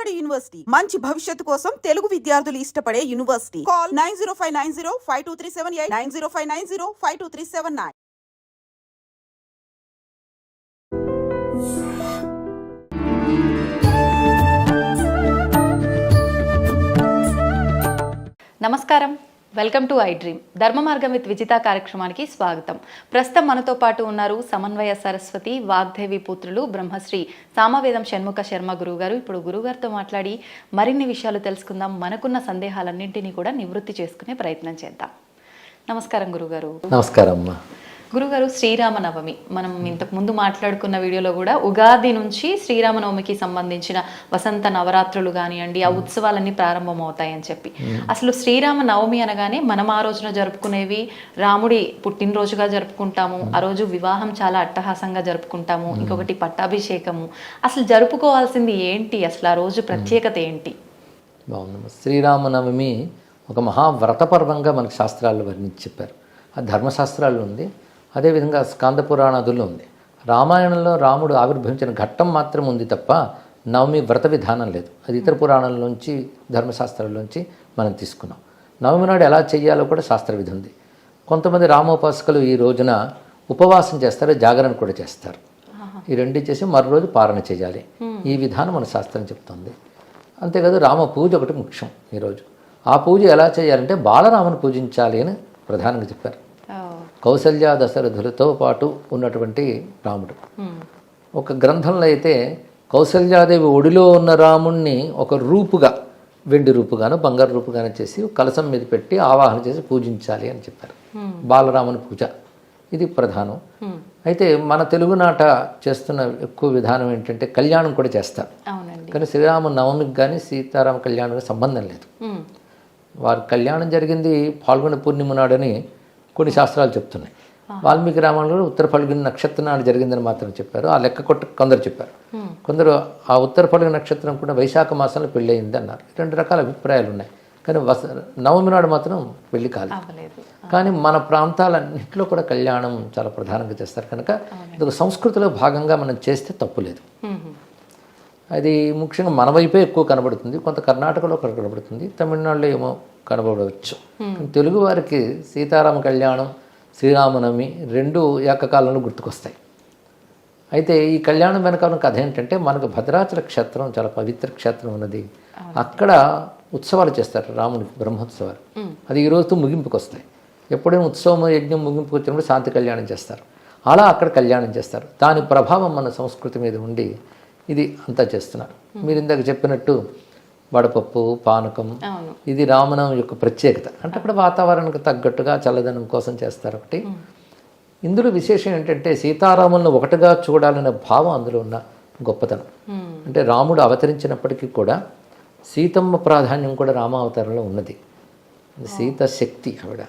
Vijayawada university మంచి భవిష్యత్తు కోసం తెలుగు విద్యార్థులు ఇష్టపడే యూనివర్సిటీ. కాల్ 9059052378 9059052379. నమస్కారం, వెల్కమ్ టు ఐ డ్రీమ్. ధర్మ మార్గం విత్ విజిత కార్యక్రమానికి స్వాగతం. ప్రస్తుతం మనతో పాటు ఉన్నారు సమన్వయ సరస్వతి వాగ్దేవి పుత్రులు బ్రహ్మశ్రీ సామవేదం షణ్ముఖ శర్మ గురువుగారు. ఇప్పుడు గురుగారితో మాట్లాడి మరిన్ని విషయాలు తెలుసుకుందాం. మనకున్న సందేహాలన్నింటినీ కూడా నివృత్తి చేసుకునే ప్రయత్నం చేద్దాం. నమస్కారం గురుగారు. నమస్కారం అమ్మా. గురుగారు, శ్రీరామనవమి మనం ఇంతకు ముందు మాట్లాడుకున్న వీడియోలో కూడా ఉగాది నుంచి శ్రీరామనవమికి సంబంధించిన వసంత నవరాత్రులు కానివ్వండి, ఆ ఉత్సవాలన్నీ ప్రారంభమవుతాయని చెప్పి, అసలు శ్రీరామనవమి అనగానే మనం ఆ రోజున జరుపుకునేవి రాముడి పుట్టినరోజుగా జరుపుకుంటాము. ఆ రోజు వివాహం చాలా అట్టహాసంగా జరుపుకుంటాము. ఇంకొకటి పట్టాభిషేకము. అసలు జరుపుకోవాల్సింది ఏంటి? అసలు ఆ రోజు ప్రత్యేకత ఏంటి? బాగుందమ్మా. శ్రీరామనవమి ఒక మహావ్రత పర్వంగా మనకు శాస్త్రాల్లో వర్ణించి చెప్పారు. ఆ ధర్మశాస్త్రాల్లో ఉంది, అదేవిధంగా స్కాంద పురాణాదుల్లో ఉంది. రామాయణంలో రాముడు ఆవిర్భవించిన ఘట్టం మాత్రం ఉంది తప్ప నవమి వ్రత విధానం లేదు. అది ఇతర పురాణాల్లోంచి ధర్మశాస్త్రాల్లోంచి మనం తీసుకున్నాం. నవమి నాడు ఎలా చేయాలో కూడా శాస్త్ర విధి ఉంది. కొంతమంది రామోపాసకులు ఈ రోజున ఉపవాసం చేస్తారు, జాగరణ కూడా చేస్తారు. ఈ రెండు చేసి మరో రోజు పారణ చేయాలి. ఈ విధానం మన శాస్త్రం చెప్తుంది. అంతేకాదు రామ పూజ ఒకటి ముఖ్యం ఈరోజు. ఆ పూజ ఎలా చేయాలంటే బాలరాముని పూజించాలి అని ప్రధానంగా చెప్పారు. కౌసల్య దశరథులతో పాటు ఉన్నటువంటి రాముడు. ఒక గ్రంథంలో అయితే కౌసల్యాదేవి ఒడిలో ఉన్న రాముణ్ణి ఒక రూపుగా, వెండి రూపుగాను బంగారు రూపుగాను చేసి కలశం మీద పెట్టి ఆవాహన చేసి పూజించాలి అని చెప్పారు. బాలరాముని పూజ ఇది ప్రధానం. అయితే మన తెలుగునాట చేస్తున్న ఎక్కువ విధానం ఏంటంటే కళ్యాణం కూడా చేస్తారు. కానీ శ్రీరామ నవమికి కానీ సీతారామ కళ్యాణానికి సంబంధం లేదు. వారి కళ్యాణం జరిగింది పాల్గొన పూర్ణిమ నాడని కొన్ని శాస్త్రాలు చెప్తున్నాయి. వాల్మీకి రామాయణంలో ఉత్తర ఫల్గుని నక్షత్రం నాడు జరిగిందని మాత్రం చెప్పారు. ఆ లెక్క కొట్ట కొందరు చెప్పారు. కొందరు ఆ ఉత్తర ఫల్గుని నక్షత్రం కూడా వైశాఖ మాసంలో పెళ్ళి అయింది అన్నారు. రెండు రకాల అభిప్రాయాలు ఉన్నాయి. కానీ నవమి నాడు మాత్రం పెళ్లి కాలేదు. కానీ మన ప్రాంతాలన్నింటిలో కూడా కళ్యాణం చాలా ప్రధానంగా చేస్తారు కనుక ఇది ఒక సంస్కృతిలో భాగంగా మనం చేస్తే తప్పులేదు. అది ముఖ్యంగా మన వైపే ఎక్కువ కనబడుతుంది. కొంత కర్ణాటకలో కనబడుతుంది, తమిళనాడులో ఏమో కనబడవచ్చు. తెలుగు వారికి సీతారామ కళ్యాణం, శ్రీరామనవమి రెండు ఏకకాలంలో గుర్తుకొస్తాయి. అయితే ఈ కళ్యాణం వెనకాల కథ ఏంటంటే, మనకు భద్రాచల క్షేత్రం చాలా పవిత్ర క్షేత్రం ఉన్నది. అక్కడ ఉత్సవాలు చేస్తారు, రాముడికి బ్రహ్మోత్సవాలు. అది ఈ రోజుతో ముగింపుకు వస్తాయి. ఎప్పుడైనా ఉత్సవం యజ్ఞం ముగింపుకు వచ్చినప్పుడు శాంతి కళ్యాణం చేస్తారు. అలా అక్కడ కళ్యాణం చేస్తారు. దాని ప్రభావం మన సంస్కృతి మీద ఉండి ఇది అంతా చేస్తున్నారు. మీరు ఇందాక చెప్పినట్టు వడపప్పు, పానకం, ఇది రామనవమి యొక్క ప్రత్యేకత. అంటే అక్కడ వాతావరణానికి తగ్గట్టుగా చల్లదనం కోసం చేస్తారు. ఒకటి ఇందులో విశేషం ఏంటంటే సీతారాములను ఒకటిగా చూడాలనే భావం అందులో ఉన్న గొప్పతనం. అంటే రాముడు అవతరించినప్పటికీ కూడా సీతమ్మ ప్రాధాన్యం కూడా రామావతారంలో ఉన్నది. సీత శక్తి ఆవిడ.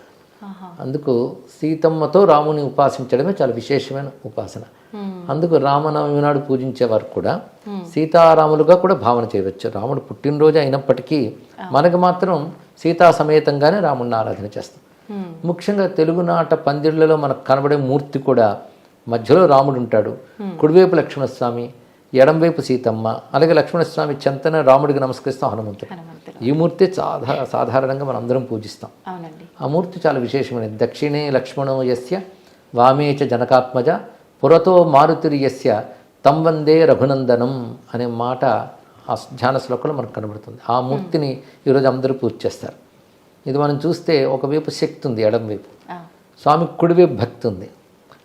అందుకు సీతమ్మతో రాముని ఉపాసించడమే చాలా విశేషమైన ఉపాసన. అందుకు రామనవమి నాడు పూజించేవారు కూడా సీతారాములుగా కూడా భావన చేయవచ్చు. రాముడు పుట్టినరోజు అయినప్పటికీ మనకు మాత్రం సీతా సమేతంగానే రాముడిని ఆరాధన చేస్తాం. ముఖ్యంగా తెలుగునాట పందిళ్లలో మనకు కనబడే మూర్తి కూడా మధ్యలో రాముడు ఉంటాడు, కుడివైపు లక్ష్మణస్వామి, ఎడంవైపు సీతమ్మ, అలాగే లక్ష్మణస్వామి చెంతన రాముడికి నమస్కరిస్తాం హనుమంతుడు. ఈ మూర్తి సాధారణంగా మనం అందరం పూజిస్తాం. ఆ మూర్తి చాలా విశేషమైనది. దక్షిణే లక్ష్మణో యస్య వామే చ జనకాత్మజ పురతో మారుతిరి యస్య తం వందే రఘునందనం అనే మాట ఆ ధ్యాన శ్లోకంలో మనకు కనబడుతుంది. ఆ మూర్తిని ఈరోజు అందరూ పూజ చేస్తారు. ఇది మనం చూస్తే ఒకవైపు శక్తి ఉంది, ఎడంవైపు స్వామి కుడివైపు భక్తి ఉంది.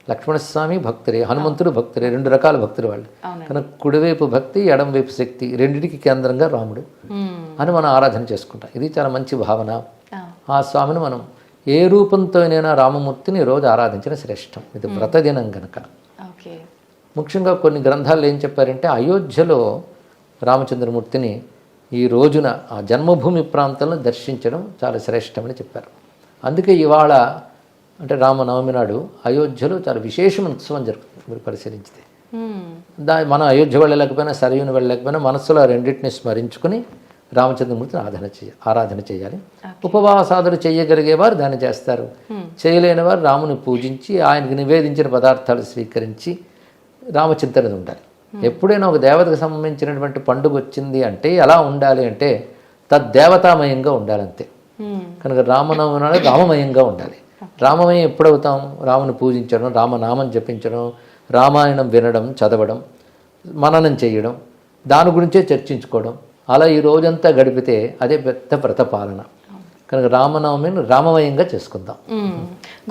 లక్ష్మణస్వామి భక్తుడే, హనుమంతుడు భక్తుడే, రెండు రకాల భక్తులు వాళ్ళు. కనుక కుడివైపు భక్తి, ఎడంవైపు శక్తి, రెండింటికి కేంద్రంగా రాముడు అని మనం ఆరాధన చేసుకుంటాం. ఇది చాలా మంచి భావన. ఆ స్వామిని మనం ఏ రూపంతోనైనా రామమూర్తిని రోజు ఆరాధించిన శ్రేష్టం. ఇది వ్రతదినం గనక. ముఖ్యంగా కొన్ని గ్రంథాల్లో ఏం చెప్పారంటే అయోధ్యలో రామచంద్రమూర్తిని ఈ రోజున ఆ జన్మభూమి ప్రాంతంలో దర్శించడం చాలా శ్రేష్టమని చెప్పారు. అందుకే ఇవాళ అంటే రామనవమి నాడు అయోధ్యలో చాలా విశేషమైన ఉత్సవం జరుగుతుంది. మీరు పరిశీలించితే మనం అయోధ్య వెళ్ళలేకపోయినా, సరయుని వెళ్ళలేకపోయినా మనస్సులో రెండింటిని స్మరించుకుని రామచంద్రమూర్తిని ఆరాధన చేయాలి. ఉపవాసాదులు చేయగలిగేవారు దాన్ని చేస్తారు. చేయలేని వారు రాముని పూజించి ఆయనకు నివేదించిన పదార్థాలు స్వీకరించి రామచింతన ఉండాలి. ఎప్పుడైనా ఒక దేవతకు సంబంధించినటువంటి పండుగ వచ్చింది అంటే ఎలా ఉండాలి అంటే తద్దేవతామయంగా ఉండాలంతే. కనుక రామనవమి నాడు రామమయంగా ఉండాలి. రామమయం ఎప్పుడవుతాం? రాముని పూజించడం, రామనామం జపించడం, రామాయణం వినడం, చదవడం, మననం చేయడం, దాని గురించే చర్చించుకోవడం, అలా ఈ రోజంతా గడిపితే అదే పెద్ద వ్రతపాలన. కనుక రామనవమిని రామమయంగా చేసుకుందాం.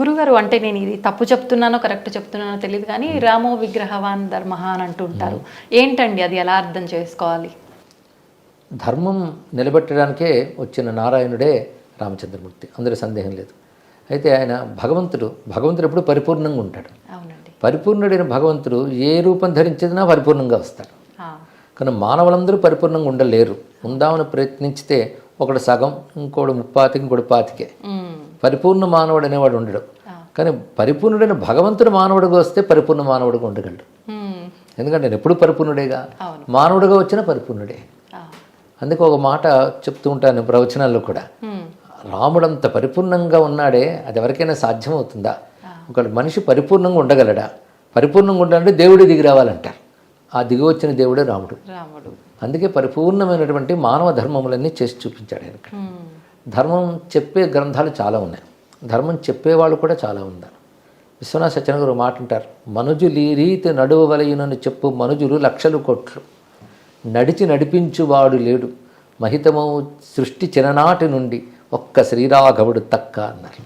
గురుగారు, అంటే నేను ఇది తప్పు చెప్తున్నానో కరెక్ట్ చెప్తున్నానో తెలియదు కానీ రామో విగ్రహవాన్ ధర్మ అని అంటుంటారు. ఏంటండి అది, ఎలా అర్థం చేసుకోవాలి? ధర్మం నిలబెట్టడానికే వచ్చిన నారాయణుడే రామచంద్రమూర్తి, అందులో సందేహం లేదు. అయితే ఆయన భగవంతుడు ఎప్పుడు పరిపూర్ణంగా ఉంటాడు. అవునండి. పరిపూర్ణుడైన భగవంతుడు ఏ రూపం ధరించినా పరిపూర్ణంగా వస్తాడు. కానీ మానవులందరూ పరిపూర్ణంగా ఉండలేరు. ఉందామని ప్రయత్నించితే ఒకడు సగం, ఇంకోడు 30, ఇంకోటి 25. పరిపూర్ణ మానవుడు అనేవాడు ఉండడు. కానీ పరిపూర్ణుడైన భగవంతుడు మానవుడిగా వస్తే పరిపూర్ణ మానవుడిగా ఉండగలడు. ఎందుకంటే నేను ఎప్పుడు పరిపూర్ణుడేగా, మానవుడిగా వచ్చిన పరిపూర్ణుడే. అందుకే ఒక మాట చెప్తూ ఉంటాను ప్రవచనాల్లో కూడా, రాముడంత పరిపూర్ణంగా ఉన్నాడే, అది ఎవరికైనా సాధ్యమవుతుందా? ఒక మనిషి పరిపూర్ణంగా ఉండగలడా? పరిపూర్ణంగా ఉండాలంటే దేవుడే దిగి రావాలంటారు. ఆ దిగి వచ్చిన దేవుడే రాముడు. అందుకే పరిపూర్ణమైనటువంటి మానవ ధర్మములన్నీ చేసి చూపించాడు ఆయన. ధర్మం చెప్పే గ్రంథాలు చాలా ఉన్నాయి, ధర్మం చెప్పేవాళ్ళు కూడా చాలా ఉన్నారు. విశ్వనాథ సత్యనారాయణ గారు మాట అంటారు, మనుజులు ఈ రీతి నడువవలయునని చెప్పు మనుజులు లక్షలు కోట్లు, నడిచి నడిపించువాడు లేడు, మహితము సృష్టి చిన్ననాటి నుండి ఒక్క శ్రీరాఘవుడు తక్క అన్నారు.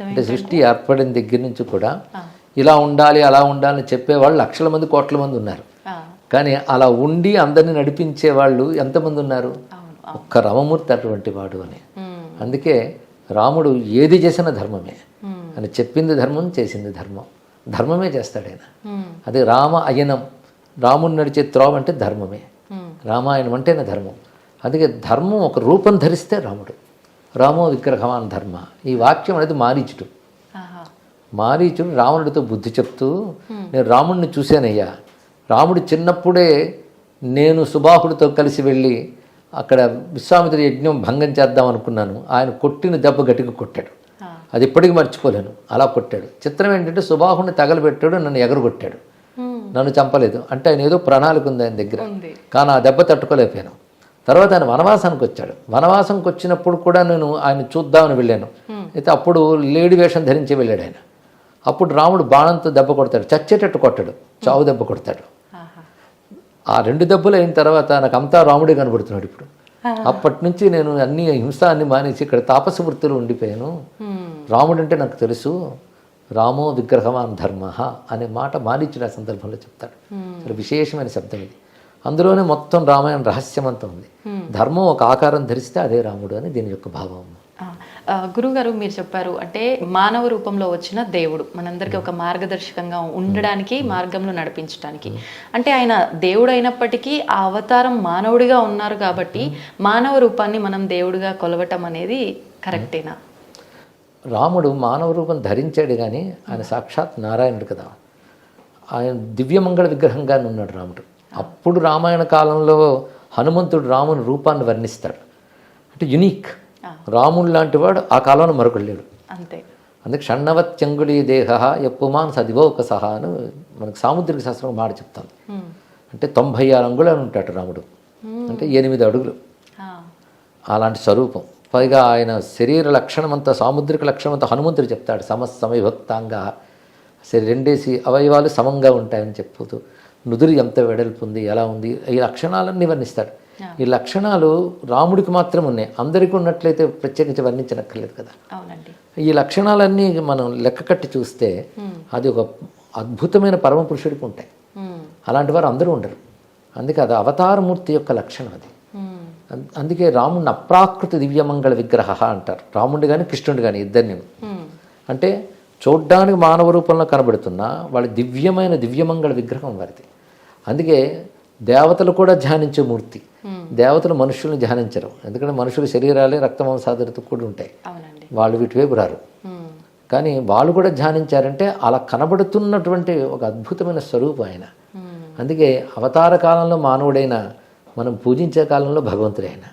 అంటే సృష్టి ఏర్పడిన దగ్గర నుంచి కూడా ఇలా ఉండాలి అలా ఉండాలని చెప్పేవాళ్ళు లక్షల మంది, కోట్ల మంది ఉన్నారు. కానీ అలా ఉండి అందరినీ నడిపించే వాళ్ళు ఎంతమంది ఉన్నారు? ఒక్క రామమూర్తి అటువంటి వాడు అని. అందుకే రాముడు ఏది చేసిన ధర్మమే అని, చెప్పింది ధర్మం, చేసింది ధర్మం, ధర్మమే చేస్తాడు ఆయన. అదే రామ అయనం, రాముడు నడిచే త్రోవ అంటే ధర్మమే, రామాయణం అంటేనే ధర్మం. అందుకే ధర్మం ఒక రూపం ధరిస్తే రాముడు. రామో విగ్రహవాన్ ధర్మ, ఈ వాక్యం అనేది మారీచుడు రావణుడితో బుద్ధి చెప్తూ, నేను రాముడిని చూశానయ్యా, రాముడు చిన్నప్పుడే నేను సుబాహుడితో కలిసి వెళ్ళి అక్కడ విశ్వామిత్ర యజ్ఞం భంగం చేద్దాం అనుకున్నాను, ఆయన కొట్టిన దెబ్బ గట్టిగా కొట్టాడు, అది ఇప్పటికీ మర్చిపోలేను, అలా కొట్టాడు. చిత్రం ఏంటంటే సుబాహుడిని తగలబెట్టాడు, నన్ను ఎగరగొట్టాడు, నన్ను చంపలేదు. అంటే ఆయన ఏదో ప్రణాళిక ఉంది ఆయన దగ్గర, కానీ ఆ దెబ్బ తట్టుకోలేకపోయాను. తర్వాత ఆయన వనవాసానికి వచ్చాడు. వనవాసానికి వచ్చినప్పుడు కూడా నేను ఆయన చూద్దామని వెళ్ళాను. అయితే అప్పుడు లేడి వేషం ధరించి వెళ్ళాడు ఆయన. అప్పుడు రాముడు బాణంతో దెబ్బ కొడతాడు, చచ్చేటట్టు కొట్టాడు, చావు దెబ్బ కొడతాడు. ఆ 2 దెబ్బలు అయిన తర్వాత నాకు అంతా రాముడే కనబడుతున్నాడు ఇప్పుడు. అప్పటి నుంచి నేను అన్ని మానేసి ఇక్కడ తాపస వృత్తిలో ఉండిపోయాను. రాముడు అంటే నాకు తెలుసు, రామో విగ్రహవాన్ ధర్మ అనే మాట మారీచుడు ఆ సందర్భంలో చెప్తాడు. చాలా విశేషమైన శబ్దం ఇది. అందులోనే మొత్తం రామాయణ రహస్యమంతా ఉంది. ధర్మం ఒక ఆకారం ధరిస్తే అదే రాముడు అని దీని యొక్క భావం. గురుగారు, మీరు చెప్పారు అంటే మానవ రూపంలో వచ్చిన దేవుడు మనందరికీ ఒక మార్గదర్శకంగా ఉండడానికి, మార్గంలో నడిపించడానికి. అంటే ఆయన దేవుడు అయినప్పటికీ ఆ అవతారం మానవుడిగా ఉన్నారు కాబట్టి మానవ రూపాన్ని మనం దేవుడిగా కొలవటం అనేది కరెక్టేనా? రాముడు మానవ రూపం ధరించాడు కానీ ఆయన సాక్షాత్ నారాయణుడు కదా. ఆయన దివ్యమంగళ విగ్రహంగానే ఉన్నాడు రాముడు. అప్పుడు రామాయణ కాలంలో హనుమంతుడు రాముని రూపాన్ని వర్ణిస్తాడు, అంటే యునీక్. రాముడు లాంటి వాడు ఆ కాలంలో మరొకడు లేడు. అంతే. అందుకే షణ్ణవత్యంగుళీ దేహ ఎప్పుమాన్ సదివో ఒక సహా అని మనకు సాముద్రిక శాస్త్రం మాట చెప్తాను. అంటే 96 అంగుళాలు ఉంటాడు రాముడు, అంటే 8 అడుగులు. అలాంటి స్వరూపం. పైగా ఆయన శరీర లక్షణమంతా, సాముద్రిక లక్షణమంతా హనుమంతుడు చెప్తాడు, సమవిభక్తాంగా, రెండేసి అవయవాలు సమంగా ఉంటాయని చెప్పుతూ నుదురు ఎంత వెడల్పు ఉంది, ఎలా ఉంది, ఈ లక్షణాలన్నీ వర్ణిస్తాడు. ఈ లక్షణాలు రాముడికి మాత్రం ఉన్నాయి, అందరికీ ఉన్నట్లయితే ప్రత్యేకించి వర్ణించనక్కర్లేదు కదా. ఈ లక్షణాలన్నీ మనం లెక్క కట్టి చూస్తే అది ఒక అద్భుతమైన పరమ పురుషుడికి ఉంటాయి. అలాంటి వారు అందరూ ఉండరు. అందుకే అది అవతారమూర్తి యొక్క లక్షణం అది. అందుకే రాముడిని అప్రాకృత దివ్యమంగళ విగ్రహ అంటారు. రాముడి కానీ కృష్ణుడు కానీ ఇద్దరిని. అంటే చూడ్డానికి మానవ రూపంలో కనబడుతున్నా వాళ్ళ దివ్యమంగళ విగ్రహం వారిది. అందుకే దేవతలు కూడా ధ్యానించే మూర్తి. దేవతలు మనుషులను ధ్యానించరు, ఎందుకంటే మనుషుల శరీరాలే రక్తమాంసాదులతో కూడి ఉంటాయి, వాళ్ళు వీటి వైపు రారు. కానీ వాళ్ళు కూడా ధ్యానించారంటే అలా కనబడుతున్నటువంటి ఒక అద్భుతమైన స్వరూపం ఆయన. అందుకే అవతార కాలంలో మానవుడైన, మనం పూజించే కాలంలో భగవంతుడైన.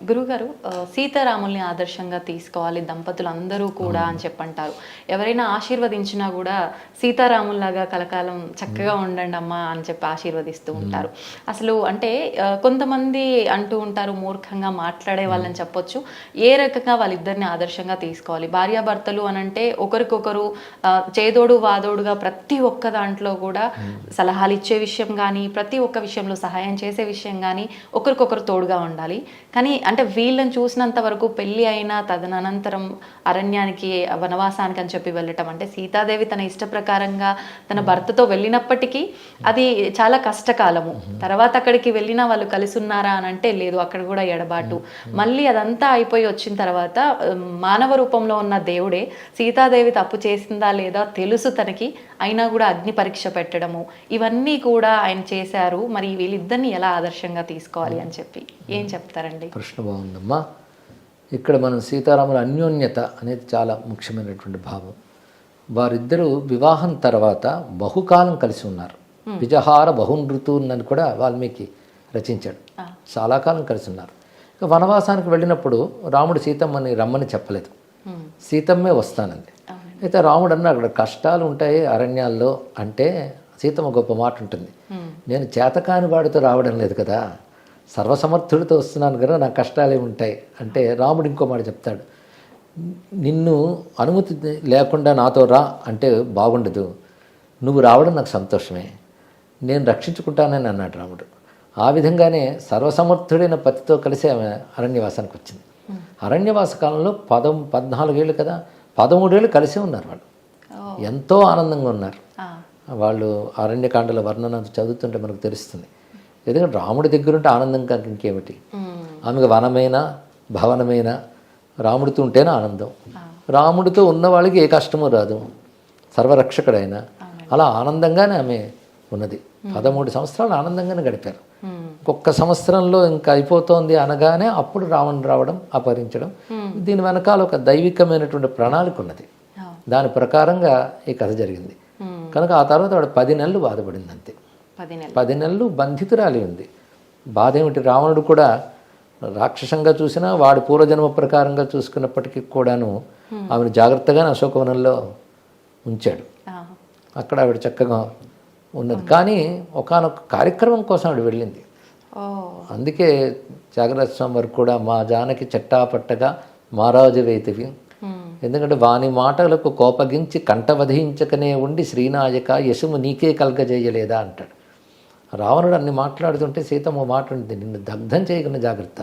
గురుగారు సీతారాముల్ని ఆదర్శంగా తీసుకోవాలి దంపతులు అందరూ కూడా అని చెప్పంటారు. ఎవరైనా ఆశీర్వదించినా కూడా సీతారాముల్లాగా కలకాలం చక్కగా ఉండండి అమ్మా అని చెప్పి ఆశీర్వదిస్తూ ఉంటారు. అసలు అంటే కొంతమంది అంటూ ఉంటారు, మూర్ఖంగా మాట్లాడే వాళ్ళని చెప్పొచ్చు, ఏ రకంగా వాళ్ళిద్దరిని ఆదర్శంగా తీసుకోవాలి. భార్యాభర్తలు అని అంటే ఒకరికొకరు చేదోడు వాదోడుగా ప్రతి ఒక్క దాంట్లో కూడా సలహాలు ఇచ్చే విషయం కానీ, ప్రతి ఒక్క విషయంలో సహాయం చేసే విషయం కానీ ఒకరికొకరు తోడుగా ఉండాలి. కానీ అంటే వీళ్ళని చూసినంత వరకు పెళ్ళి అయినా తదనంతరం అరణ్యానికి వనవాసానికి అని చెప్పి వెళ్ళటం అంటే సీతాదేవి తన ఇష్ట ప్రకారంగా తన భర్తతో వెళ్ళినప్పటికీ అది చాలా కష్టకాలము. తర్వాత అక్కడికి వెళ్ళినా వాళ్ళు కలిసి ఉన్నారా అని అంటే లేదు, అక్కడ కూడా ఎడబాటు. మళ్ళీ అదంతా అయిపోయి వచ్చిన తర్వాత మానవ రూపంలో ఉన్న దేవుడే సీతాదేవి తప్పు చేసిందా లేదా తెలుసు తనకి, అయినా కూడా అగ్ని పరీక్ష పెట్టడము ఇవన్నీ కూడా ఆయన చేశారు. మరి వీళ్ళిద్దరిని ఎలా ఆదర్శంగా తీసుకోవాలి అని చెప్పి ఏం చెప్తారండి? ప్రశ్న బాగుందమ్మా. ఇక్కడ మనం సీతారాముల అన్యోన్యత అనేది చాలా ముఖ్యమైనటువంటి భావం. వారిద్దరూ వివాహం తర్వాత బహుకాలం కలిసి ఉన్నారు. విజహార బహునృతున్ అని కూడా వాల్మీకి రచించాడు. చాలా కాలం కలిసి ఉన్నారు. ఇక వనవాసానికి వెళ్ళినప్పుడు రాముడు సీతమ్మని రమ్మని చెప్పలేదు, సీతమ్మే వస్తానంది. అయితే రాముడు అన్న అక్కడ కష్టాలు ఉంటాయి అరణ్యాల్లో అంటే సీతమ్మ గొప్ప మాట ఉంటుంది, నేను చేతకాని వాడితో రావడం లేదు కదా, సర్వసమర్థుడితో వస్తున్నాను కదా, నాకు కష్టాలే ఉంటాయి అంటే రాముడు ఇంకో మాట చెప్తాడు, నిన్ను అనుమతి లేకుండా నాతో రా అంటే బాగుండదు, నువ్వు రావడం నాకు సంతోషమే, నేను రక్షించుకుంటానని అన్నాడు రాముడు. ఆ విధంగానే సర్వసమర్థుడైన పతితో కలిసి ఆమె అరణ్యవాసానికి వచ్చింది. అరణ్యవాస కాలంలో 14 ఏళ్ళు కదా, 13 ఏళ్ళు కలిసే ఉన్నారు వాళ్ళు. ఎంతో ఆనందంగా ఉన్నారు వాళ్ళు. అరణ్యకాండల వర్ణన చదువుతుంటే మనకు తెలుస్తుంది. ఎందుకంటే రాముడి దగ్గరుంటే ఆనందం కాక ఇంకేమిటి. ఆమెకు వనమైన భవనమైన రాముడితో ఉంటేనే ఆనందం. రాముడితో ఉన్న వాళ్ళకి ఏ కష్టమూ రాదు, సర్వరక్షకుడైన. అలా ఆనందంగానే ఆమె ఉన్నది. 13 సంవత్సరాలు ఆనందంగానే గడిపారు. ఒక్క సంవత్సరంలో ఇంకా అయిపోతోంది అనగానే అప్పుడు రావణుడు రావడం, అపహరించడం. దీని వెనకాల ఒక దైవికమైనటువంటి ప్రణాళిక ఉన్నది. దాని ప్రకారంగా ఈ కథ జరిగింది. కనుక ఆ తర్వాత వాడు 10 నెలలు బాధపడింది అంతే. 10 నెలలు బంధితురాలి ఉంది. బాధ ఏమిటి, రావణుడు కూడా రాక్షసంగా చూసినా వాడి పూర్వజన్మ ప్రకారంగా చూసుకున్నప్పటికీ కూడాను ఆమెను జాగ్రత్తగానే అశోకవనంలో ఉంచాడు. అక్కడ ఆవిడ చక్కగా ఉన్నది. కానీ ఒకానొక కార్యక్రమం కోసం ఆవిడ వెళ్ళింది. అందుకే త్యాగరాజ స్వామి వారు కూడా మా జానకి చెట్టాపట్టగా మారాజు వేతివి, ఎందుకంటే వాని మాటలకు కోపగించి కంఠవధించకనే ఉండి శ్రీనాయక యశము నీకే కలగజేయలేదా అంటాడు. రావణుడు అన్ని మాట్లాడుతుంటే సీతమ్మ మాట ఉంటుంది, నిన్ను దగ్ధం చేయకుండా జాగ్రత్త,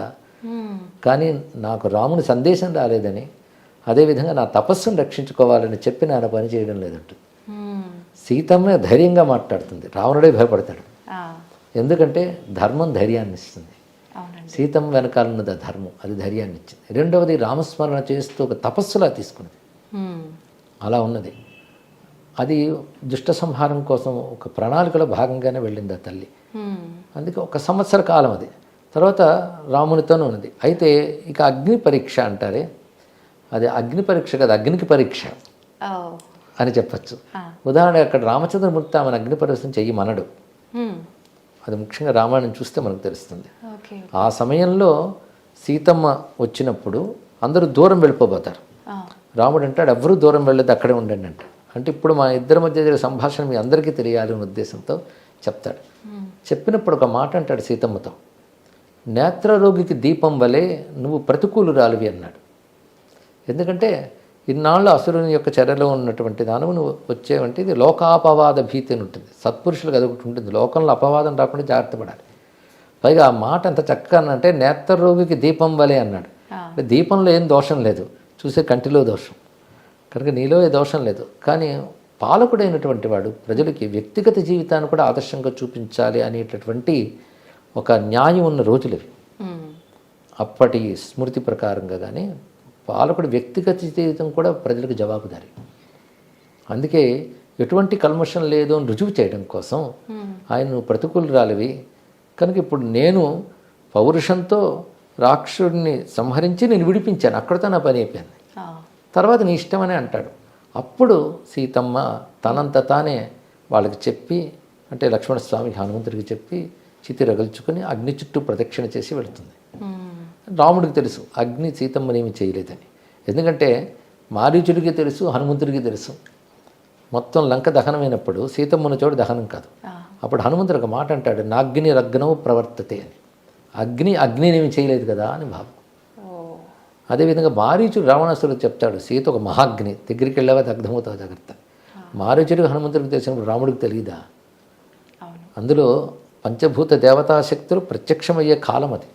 కానీ నాకు రాముని సందేశం రాలేదని, అదేవిధంగా నా తపస్సును రక్షించుకోవాలని చెప్పి నా పని చేయడం లేదంటుంది. సీతమ్మ ధైర్యంగా మాట్లాడుతుంది, రావణుడే భయపడతాడు. ఎందుకంటే ధర్మం ధైర్యాన్ని ఇస్తుంది. సీతమ్మ వెనకాలన్నది ధర్మం, అది ధైర్యాన్ని ఇచ్చింది. రెండవది రామస్మరణ చేస్తూ ఒక తపస్సులా తీసుకున్నది. అలా ఉన్నది. అది దుష్ట సంహారం కోసం ఒక ప్రణాళికలో భాగంగానే వెళ్ళింది ఆ తల్లి. అందుకే 1 సంవత్సర కాలం అది. తర్వాత రామునితోనే ఉన్నది. అయితే ఇక అగ్ని పరీక్ష అంటారే, అది అగ్ని పరీక్ష కదా, అగ్నికి పరీక్ష అని చెప్పచ్చు. ఉదాహరణకు అక్కడ రామచంద్రమూర్తి ఆమెను అగ్ని పరీక్ష చెయ్యమనడు. అది ముఖ్యంగా రామాయణం చూస్తే మనకు తెలుస్తుంది. ఆ సమయంలో సీతమ్మ వచ్చినప్పుడు అందరూ దూరం వెళ్ళిపోతారు. రాముడు అంటాడు ఎవరూ దూరం వెళ్ళదు, అక్కడే ఉండండి అంటాడు. అంటే ఇప్పుడు మా ఇద్దరి మధ్య జరిగే సంభాషణ మీ అందరికీ తెలియాలి అనే ఉద్దేశంతో చెప్తాడు. చెప్పినప్పుడు ఒక మాట అంటాడు సీతమ్మతో, నేత్రరోగికి దీపం వలె నువ్వు ప్రతికూలురాలివి అన్నాడు. ఎందుకంటే ఇన్నాళ్ళు అసురుని యొక్క చర్యలో ఉన్నటువంటి దానవు నువ్వు వచ్చేవంటే ఇది లోకాపవాద భీతి అని ఉంటుంది. సత్పురుషులకు అది ఒకటి ఉంటుంది, లోకంలో అపవాదం రాకుండా జాగ్రత్త పడాలి. పైగా ఆ మాట అంత చక్కగా అంటే నేత్రరోగికి దీపం వలె అన్నాడు. అంటే దీపంలో ఏం దోషం లేదు, చూసే కంటిలో దోషం, కనుక నీలో ఏ దోషం లేదు. కానీ పాలకుడైనటువంటి వాడు ప్రజలకి వ్యక్తిగత జీవితాన్ని కూడా ఆదర్శంగా చూపించాలి అనేటటువంటి ఒక న్యాయం ఉన్న రోజులు ఇవి. అప్పటి స్మృతి ప్రకారంగా కానీ పాలకుడి వ్యక్తిగత జీవితం కూడా ప్రజలకు జవాబుదారి. అందుకే ఎటువంటి కల్మషం లేదు అని రుజువు చేయడం కోసం ఆయన ప్రతికూలురాలివి కనుక ఇప్పుడు నేను పౌరుషంతో రాక్షసుడిని సంహరించి నేను విడిపించాను, అక్కడితో నా పని అయిపోయింది, తర్వాత నీ ఇష్టమనే అంటాడు. అప్పుడు సీతమ్మ తనంత తానే వాళ్ళకి చెప్పి, అంటే లక్ష్మణస్వామి హనుమంతుడికి చెప్పి చితి రగుల్చుకొని అగ్ని చుట్టూ ప్రదక్షిణ చేసి వెళుతుంది. రాముడికి తెలుసు అగ్ని సీతమ్మనేమి చేయలేదని. ఎందుకంటే మారీచుడికి తెలుసు, హనుమంతుడికి తెలుసు. మొత్తం లంక దహనమైనప్పుడు సీతమ్మన చోటు దహనం కాదు. అప్పుడు హనుమంతుడు ఒక మాట అంటాడు, నాగ్ని రగ్నవు ప్రవర్తతే అని. అగ్నినేమి చేయలేదు కదా అని భావం. అదేవిధంగా మారీచుడు రావణాసురుడు చెప్తాడు, సీత ఒక మహాగ్ని, దగ్గరికి వెళ్ళావా దగ్ధమవుతావు జాగ్రత్త. మారీచుడికి హనుమంతుడికి తెలిసినప్పుడు రాముడికి తెలియదా? అందులో పంచభూత దేవతాశక్తులు ప్రత్యక్షమయ్యే కాలం అది.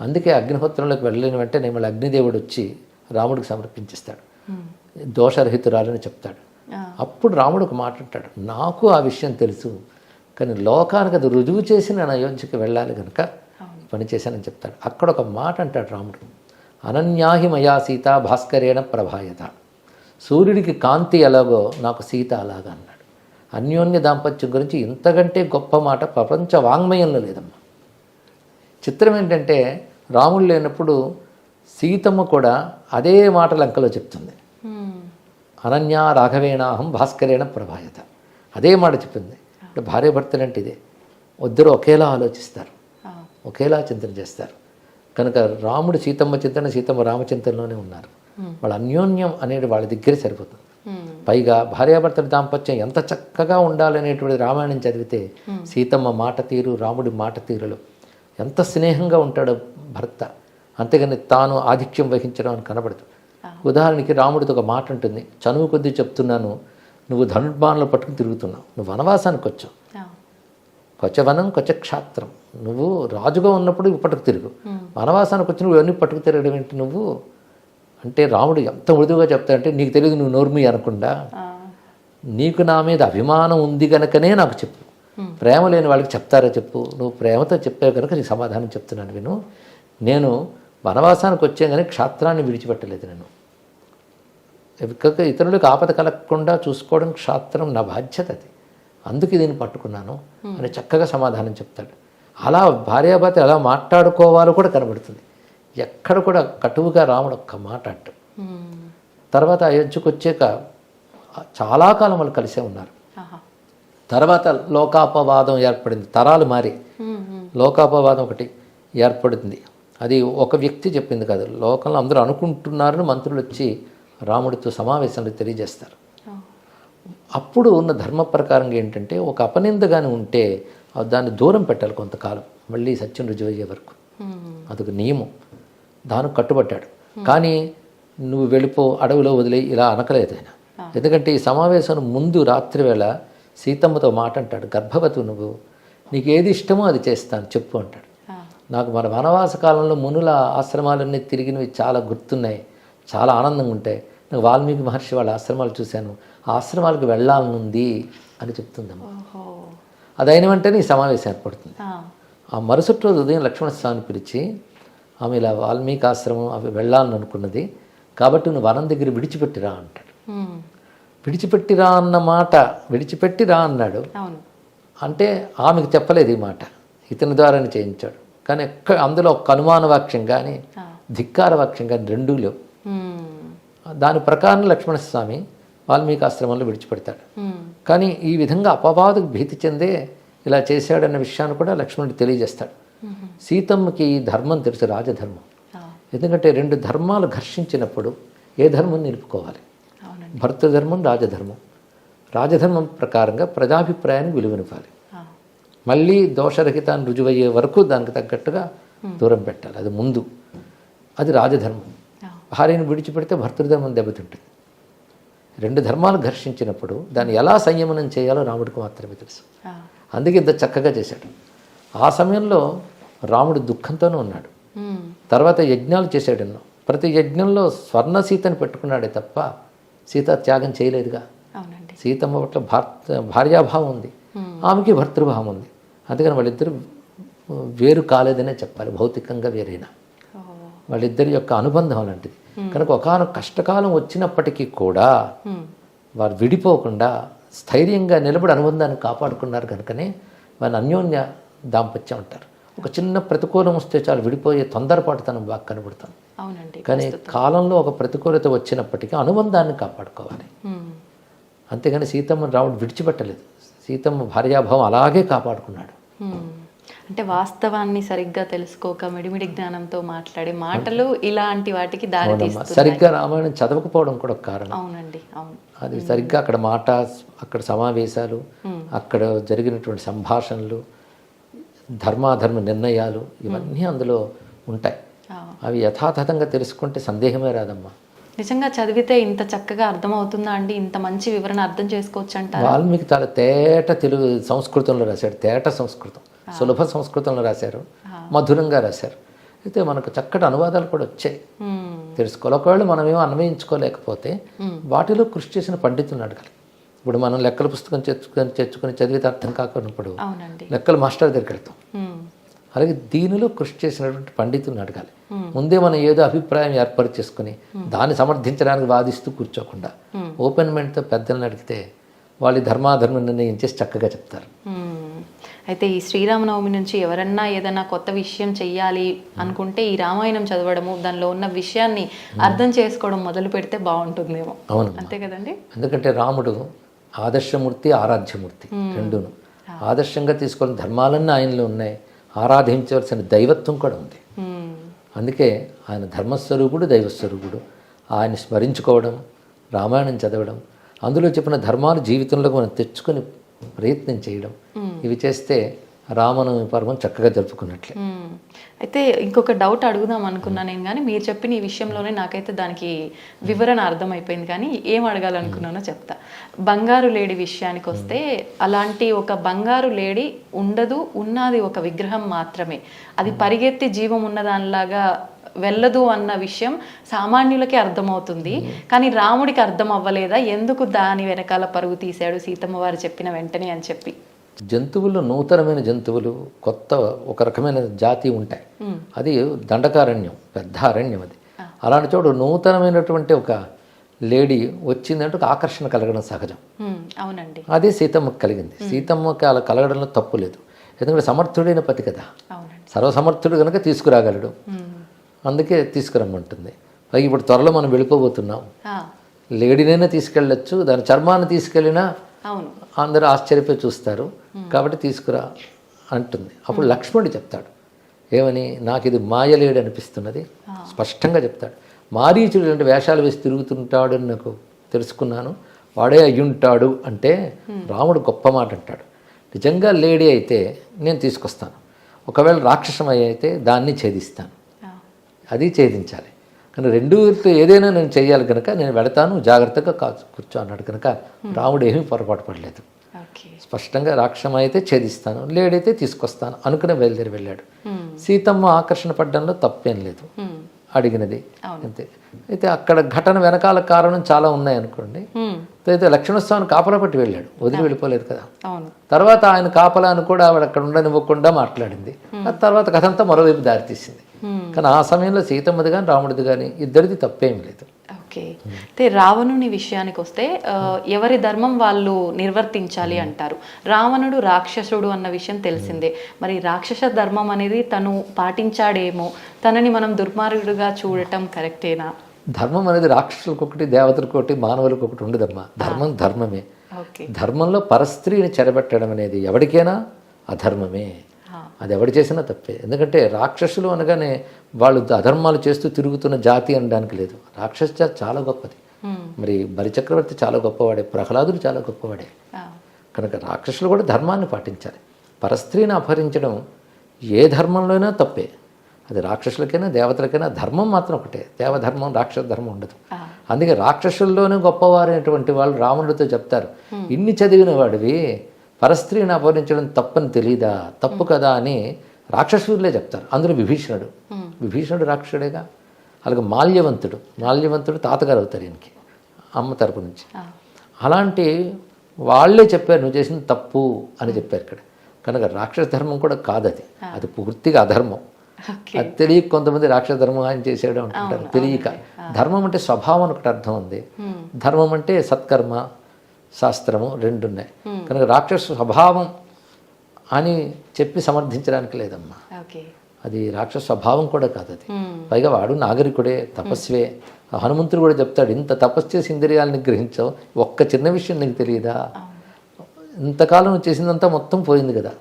అందుకే అగ్నిహోత్రంలోకి వెళ్ళలేని వెంటనే మళ్ళీ అగ్నిదేవుడు వచ్చి రాముడికి సమర్పించేస్తాడు, దోషరహితురాలని చెప్తాడు. అప్పుడు రాముడు ఒక మాట అంటాడు, నాకు ఆ విషయం తెలుసు, కానీ లోకానికి అది రుజువు చేసి నేను అయోధ్యకి వెళ్ళాలి కనుక పని చేశానని చెప్తాడు. అక్కడ ఒక మాట అంటాడు రాముడు, అనన్యాహి మయా సీత భాస్కరేణ ప్రభాయత. సూర్యుడికి కాంతి ఎలాగో నాకు సీత అలాగా అన్నాడు. అన్యోన్య దాంపత్యం గురించి ఇంతకంటే గొప్ప మాట ప్రపంచ వాంగ్మయంలో లేదమ్మా. చిత్రం ఏంటంటే రాముడు లేనప్పుడు సీతమ్మ కూడా అదే మాట లంకలో చెప్తుంది, అనన్యా రాఘవేణాహం భాస్కరేణ ప్రభాయత, అదే మాట చెప్పింది. అంటే భార్యాభర్తలు అంటే ఇదే, ఇద్దరు ఒకేలా ఆలోచిస్తారు, ఒకేలా చింతన చేస్తారు. కనుక రాముడు సీతమ్మ చింతన, సీతమ్మ రామచింతనలోనే ఉన్నారు. వాళ్ళ అన్యోన్యం అనేది వాళ్ళ దగ్గరే సరిపోతుంది. పైగా భార్యాభర్తల దాంపత్యం ఎంత చక్కగా ఉండాలనేటువంటి రామాయణం చదివితే సీతమ్మ మాట తీరు, రాముడి మాట తీరులు ఎంత స్నేహంగా ఉంటాడో భర్త, అంతేగాని తాను ఆధిక్యం వహించడం అని కనబడదు. ఉదాహరణకి రాముడితో ఒక మాట ఉంటుంది, చనువు కొద్దీ చెప్తున్నాను, నువ్వు ధనుర్బాణాలు పట్టుకుని తిరుగుతున్నావు, నువ్వు వనవాసానికి వచ్చావు, కొచ్చవనం కొచ్చక్షాత్రం, నువ్వు రాజుగా ఉన్నప్పుడు పట్టుకు తిరుగు, వనవాసానికి వచ్చి నువ్వు ఎవరిని పట్టుకు తిరగడం ఏంటి నువ్వు అంటే రాముడు ఎంత మృదువుగా చెప్తాడంటే, నీకు తెలియదు నువ్వు నోర్మి అనకుండా, నీకు నా మీద అభిమానం ఉంది కనుకనే నాకు చెప్పు, ప్రేమ లేని వాళ్ళకి చెప్తారా చెప్పు, నువ్వు ప్రేమతో చెప్పావు కనుక నీకు సమాధానం చెప్తున్నాను విను. నేను వనవాసానికి వచ్చాను కానీ క్షాత్రాన్ని విడిచిపెట్టలేదు. నేను ఇతరులకు ఆపద కలగకుండా చూసుకోవడం క్షాత్రం నా బాధ్యత, అది అందుకే దీన్ని పట్టుకున్నాను అని చక్కగా సమాధానం చెప్తాడు. అలా భార్యాభర్త ఎలా మాట్లాడుకోవాలో కూడా కనబడుతుంది. ఎక్కడ కూడా కటువుగా రాముడు ఒక్క మాట అంట. తర్వాత అయోధ్యకు వచ్చాక చాలా కాలం వాళ్ళు కలిసే ఉన్నారు. తర్వాత లోకాపవాదం ఏర్పడింది, తరాలు మారి లోకాపవాదం ఒకటి ఏర్పడుతుంది. అది ఒక వ్యక్తి చెప్పింది కాదు, లోకంలో అందరూ అనుకుంటున్నారని మంత్రులు వచ్చి రాముడితో సమావేశంలో తెలియజేస్తారు. అప్పుడు ఉన్న ధర్మ ప్రకారంగా ఏంటంటే, ఒక అపనింద కానీ ఉంటే దాన్ని దూరం పెట్టాలి కొంతకాలం, మళ్ళీ సత్యం రుజువు అయ్యే వరకు. అదొక నియమం, దానికి కట్టుబడ్డాడు. కానీ నువ్వు వెళ్ళిపో, అడవిలో వదిలే ఇలా అనకలేదు ఆయన. ఎందుకంటే ఈ సమావేశం ముందు రాత్రి వేళ సీతమ్మతో మాట అంటాడు, గర్భవతి నువ్వు, నీకు ఏది ఇష్టమో అది చేస్తాను చెప్పు అంటాడు. నాకు మన వనవాస కాలంలో మునుల ఆశ్రమాలన్నీ తిరిగినవి చాలా గుర్తున్నాయి, చాలా ఆనందంగా ఉంటాయి. నాకు వాల్మీకి మహర్షి వాళ్ళ ఆశ్రమాలు చూశాను, ఆ ఆశ్రమాలకు వెళ్ళాలనుంది అని చెప్తుందమ్మా. అది అయిన వెంటనే ఈ సమావేశం ఏర్పడుతుంది. ఆ మరుసటి రోజు ఉదయం లక్ష్మణస్వామిని పిలిచి, ఆమె ఇలా వాల్మీకి ఆశ్రమం అవి వెళ్ళాలని అనుకున్నది కాబట్టి నువ్వు వనం దగ్గర విడిచిపెట్టిరా అంటాడు. విడిచిపెట్టిరా అన్న మాట, విడిచిపెట్టిరా అన్నాడు అంటే ఆమెకు చెప్పలేదు ఈ మాట, ఇతని ద్వారానే చేయించాడు. కానీ అందులో ఒక అనుమాన వాక్యం కానీ ధిక్కార వాక్యం కానీ రెండూ లేవు. దాని ప్రకారం లక్ష్మణస్వామి వాల్మీకి ఆశ్రమంలో విడిచిపెడతాడు. కానీ ఈ విధంగా అపవాదుకు భీతి చెందే ఇలా చేశాడన్న విషయాన్ని కూడా లక్ష్మణుడు తెలియజేస్తాడు. సీతమ్మకి ఈ ధర్మం తెలుసు, రాజధర్మం. ఎందుకంటే రెండు ధర్మాలు ఘర్షించినప్పుడు ఏ ధర్మం నిలుపుకోవాలి, భర్తృధర్మం రాజధర్మం. రాజధర్మం ప్రకారంగా ప్రజాభిప్రాయాన్ని విలువనివ్వాలి, మళ్ళీ దోషరహితాన్ని రుజువయ్యే వరకు దానికి తగ్గట్టుగా దూరం పెట్టాలి, అది ముందు, అది రాజధర్మం. భార్యను విడిచిపెడితే భర్తృధర్మం దెబ్బతింటుంది. రెండు ధర్మాలు ఘర్షించినప్పుడు దాన్ని ఎలా సంయమనం చేయాలో రాముడికి మాత్రమే తెలుసు. అందుకే ఇంత చక్కగా చేశాడు. ఆ సమయంలో రాముడు దుఃఖంతోనే ఉన్నాడు. తర్వాత యజ్ఞాలు చేశాడు ఎన్నో, ప్రతి యజ్ఞంలో స్వర్ణ సీతని పెట్టుకున్నాడే తప్ప సీత త్యాగం చేయలేదుగా. సీతమ్మ పట్ల భార్యాభావం ఉంది, ఆమెకి భర్తృభావం ఉంది. అందుకని వాళ్ళిద్దరు వేరు కాలేదనే చెప్పాలి, భౌతికంగా వేరైనా. వాళ్ళిద్దరి యొక్క అనుబంధం అలాంటిది. కనుక ఒకనొక కష్టకాలం వచ్చినప్పటికీ కూడా వారు విడిపోకుండా స్థైర్యంగా నిలబడి అనుబంధాన్ని కాపాడుకున్నారు. కనుకనే వారిని అన్యోన్య దాంపత్యం అంటారు. ఒక చిన్న ప్రతికూలం వస్తే చాలు విడిపోయే తొందరపాటుతనం బాగా కనబడుతుంది. కానీ కాలంలో ఒక ప్రతికూలత వచ్చినప్పటికీ అనుబంధాన్ని కాపాడుకోవాలి. అంతేగాని సీతమ్మని రాముడు విడిచిపెట్టలేదు, సీతమ్మ భార్యాభావం అలాగే కాపాడుకున్నాడు. అంటే వాస్తవాన్ని సరిగ్గా తెలుసుకోక మిడిమిడి జ్ఞానంతో మాట్లాడే మాటలు ఇలాంటి వాటికి దారి తీస్తున్నాయి. సరిగ్గా రామాయణం చదవకపోవడం కూడా ఒక కారణం. అవునండి, అవును. అది సరిగ్గా అక్కడ మాట, అక్కడ సమావేశాలు, అక్కడ జరిగినటువంటి సంభాషణలు, ధర్మాధర్మ నిర్ణయాలు ఇవన్నీ అందులో ఉంటాయి. అవి యథాతథంగా తెలుసుకుంటే సందేహమే రాదమ్మా. నిజంగా చదివితే ఇంత చక్కగా అర్థమవుతుందా అండి? ఇంత మంచి వివరణ అర్థం చేసుకోవచ్చు అంటారు. వాల్మీకి చాలా తేట తెలుగు సంస్కృతంలో రాశాడు, తేట సంస్కృతం, సులభ సంస్కృతంలో రాశారు, మధురంగా రాశారు. అయితే మనకు చక్కటి అనువాదాలు కూడా వచ్చాయి, తెలుసుకోవాలి. ఒకవేళ మనం ఏమో అన్వయించుకోలేకపోతే వాటిలో కృషి చేసిన పండితులను అడగాలి. ఇప్పుడు మనం లెక్కల పుస్తకం తెచ్చుకొని చదివితే అర్థం కాకున్నప్పుడు లెక్కల మాస్టర్ దగ్గరికి వెళ్తాం. అలాగే దీనిలో కృషి చేసినటువంటి పండితులను అడగాలి. ముందే మనం ఏదో అభిప్రాయం ఏర్పరిచేసుకుని దాన్ని సమర్థించడానికి వాదిస్తూ కూర్చోకుండా ఓపెన్ మైండ్తో పెద్దలను అడిగితే వాళ్ళు ధర్మాధర్మం నిర్ణయం చేసి చక్కగా చెప్తారు. అయితే ఈ శ్రీరామనవమి నుంచి ఎవరన్నా ఏదైనా కొత్త విషయం చెయ్యాలి అనుకుంటే ఈ రామాయణం చదవడము, దానిలో ఉన్న విషయాన్ని అర్థం చేసుకోవడం మొదలు పెడితే బాగుంటుందేమో. అవును, అంతే కదండి. ఎందుకంటే రాముడు ఆదర్శమూర్తి, ఆరాధ్యమూర్తి రెండును. ఆదర్శంగా తీసుకున్న ధర్మాలన్నీ ఆయనలో ఉన్నాయి, ఆరాధించవలసిన దైవత్వం కూడా ఉంది. అందుకే ఆయన ధర్మస్వరూపుడు, దైవస్వరూపుడు. ఆయన స్మరించుకోవడం, రామాయణం చదవడం, అందులో చెప్పిన ధర్మాలు జీవితంలోకి మనం తెచ్చుకొని ప్రయత్నం చేయడం, ఇవి చేస్తే రామనవమి పర్వం చక్కగా జరుపుకున్నట్లే. అయితే ఇంకొక డౌట్ అడుగుదాం అనుకున్నా నేను, కానీ మీరు చెప్పిన ఈ విషయంలోనే నాకైతే దానికి వివరణ అర్థమైపోయింది. కానీ ఏం అడగాలనుకున్నానో చెప్తా. బంగారు లేడి విషయానికి వస్తే, అలాంటి ఒక బంగారు లేడి ఉండదు, ఉన్నది ఒక విగ్రహం మాత్రమే. అది పరిగెత్తి జీవం ఉన్నదానిలాగా వెళ్ళదు అన్న విషయం సామాన్యులకే అర్థమవుతుంది. కానీ రాముడికి అర్థం అవ్వలేదా? ఎందుకు దాని వెనకాల పరుగు తీశాడు సీతమ్మ వారు చెప్పిన వెంటనే అని చెప్పి? జంతువులు, నూతనమైన జంతువులు, కొత్త ఒక రకమైన జాతి ఉంటాయి. అది దండకారణ్యం, పెద్ద అరణ్యం. అది అలాంటి చోటు నూతనమైనటువంటి ఒక లేడీ వచ్చిందంటే ఒక ఆకర్షణ కలగడం సహజం. అవునండి, అదే సీతమ్మకి కలిగింది. సీతమ్మకి అలా కలగడంలో తప్పు లేదు, ఎందుకంటే సమర్థుడైన పతి కదా, సర్వసమర్థుడు కనుక తీసుకురాగలడు, అందుకే తీసుకురమ్మంటుంది. పైగా ఇప్పుడు త్వరలో మనం వెళ్ళిపోబోతున్నాం, లేడీనైనా తీసుకెళ్ళచ్చు, దాని చర్మాన్ని తీసుకెళ్ళినా అందరూ ఆశ్చర్యపోయి చూస్తారు, కాబట్టి తీసుకురా అంటుంది. అప్పుడు లక్ష్మణుడు చెప్తాడు ఏమని, నాకు ఇది మాయలేడు అనిపిస్తున్నది, స్పష్టంగా చెప్తాడు. మారీచుడు అంటే వేషాలు వేసి తిరుగుతుంటాడు అని నాకు తెలుసుకున్నాను, వాడే అయ్యుంటాడు అంటే రాముడు గొప్ప మాట అంటాడు. నిజంగా లేడీ అయితే నేను తీసుకొస్తాను, ఒకవేళ రాక్షసమై అయితే దాన్ని ఛేదిస్తాను, అది ఛేదించాలి. కానీ రెండుతో ఏదైనా నేను చేయాలి కనుక నేను వెళతాను, జాగ్రత్తగా కూర్చో అన్నాడు. కనుక రాముడు ఏమీ పొరపాటు పడలేదు, స్పష్టంగా రాక్షసమై అయితే ఛేదిస్తాను, లేడైతే తీసుకొస్తాను అనుకునే బయలుదేరి వెళ్ళాడు. సీతమ్మ ఆకర్షణ పడ్డంలో తప్పేం లేదు, అడిగినది అంతే. అయితే అక్కడ ఘటన వెనకాల కారణం చాలా ఉన్నాయి అనుకోండి. అయితే లక్ష్మణస్వామిని కాపలా పట్టి వెళ్ళాడు, వదిలి వెళ్ళిపోలేదు కదా. తర్వాత ఆయన కాపలాను కూడా ఆవిడ అక్కడ ఉండనివ్వకుండా మాట్లాడింది. ఆ తర్వాత కథ అంతా మరోవైపు దారితీసింది. కానీ ఆ సమయంలో సీతమ్మది కానీ రాముడిది కానీ ఇద్దరిది తప్పేం లేదు. ఓకే. అయితే రావణుని విషయానికి వస్తే ఎవరి ధర్మం వాళ్ళు నిర్వర్తించాలి అంటారు. రావణుడు రాక్షసుడు అన్న విషయం తెలిసిందే. మరి రాక్షస ధర్మం అనేది తను పాటించాడేమో, తనని మనం దుర్మార్గుడుగా చూడటం కరెక్టేనా? ధర్మం అనేది రాక్షసులకు ఒకటి, దేవతలకు ఒకటి, మానవులకు ఒకటి ఉండదమ్మా. ధర్మం ధర్మమే. ధర్మంలో పరస్త్రీని చెరబెట్టడం అనేది ఎవరికైనా అధర్మమే, అది ఎవడు చేసినా తప్పే. ఎందుకంటే రాక్షసులు అనగానే వాళ్ళు అధర్మాలు చేస్తూ తిరుగుతున్న జాతి అనడానికి లేదు. రాక్షస జాతి చాలా గొప్పది. మరి బలిచక్రవర్తి చాలా గొప్పవాడే, ప్రహ్లాదుడు చాలా గొప్పవాడే. కనుక రాక్షసులు కూడా ధర్మాన్ని పాటించాలి. పరస్త్రీని అపహరించడం ఏ ధర్మంలోనైనా తప్పే, అది రాక్షసులకైనా దేవతలకైనా. ధర్మం మాత్రం ఒకటే, దేవధర్మం రాక్షస ధర్మం ఉండదు. అందుకే రాక్షసుల్లోనే గొప్పవారైనటువంటి వాళ్ళు రావణుడితో చెప్తారు, ఇన్ని చదివిన వాడివి పరస్త్రీని అపహరించడం తప్పని తెలీదా, తప్పు కదా అని రాక్షసులే చెప్తారు. అందులో విభీషణుడు రాక్షసుడేగా. అలాగే మాల్యవంతుడు తాతగారు అవుతారు ఈయనకి, అమ్మ తరపు నుంచి. అలాంటి వాళ్ళే చెప్పారు నువ్వు చేసిన తప్పు అని చెప్పారు ఇక్కడ. కనుక రాక్షస ధర్మం కూడా కాదు, అది పూర్తిగా అధర్మం. అది తెలియక కొంతమంది రాక్షస ధర్మం ఆయన చేసాడు అంటుంటారు, తెలియక. ధర్మం అంటే స్వభావం ఒకటి అర్థం ఉంది, ధర్మం అంటే సత్కర్మ శాస్త్రము రెండు ఉన్నాయి. కనుక రాక్షస స్వభావం అని చెప్పి సమర్థించడానికి లేదమ్మా, అది రాక్షస స్వభావం కూడా కాదు అది. పైగా వాడు నాగరికుడే, తపస్వే. హనుమంతుడు కూడా చెప్తాడు, ఇంత తపస్సు చేసి ఇంద్రియాలను గ్రహించావు, ఒక్క చిన్న విషయం నీకు తెలియదా, ఇంతకాలం నువ్వు చేసిందంతా మొత్తం పోయింది కదా,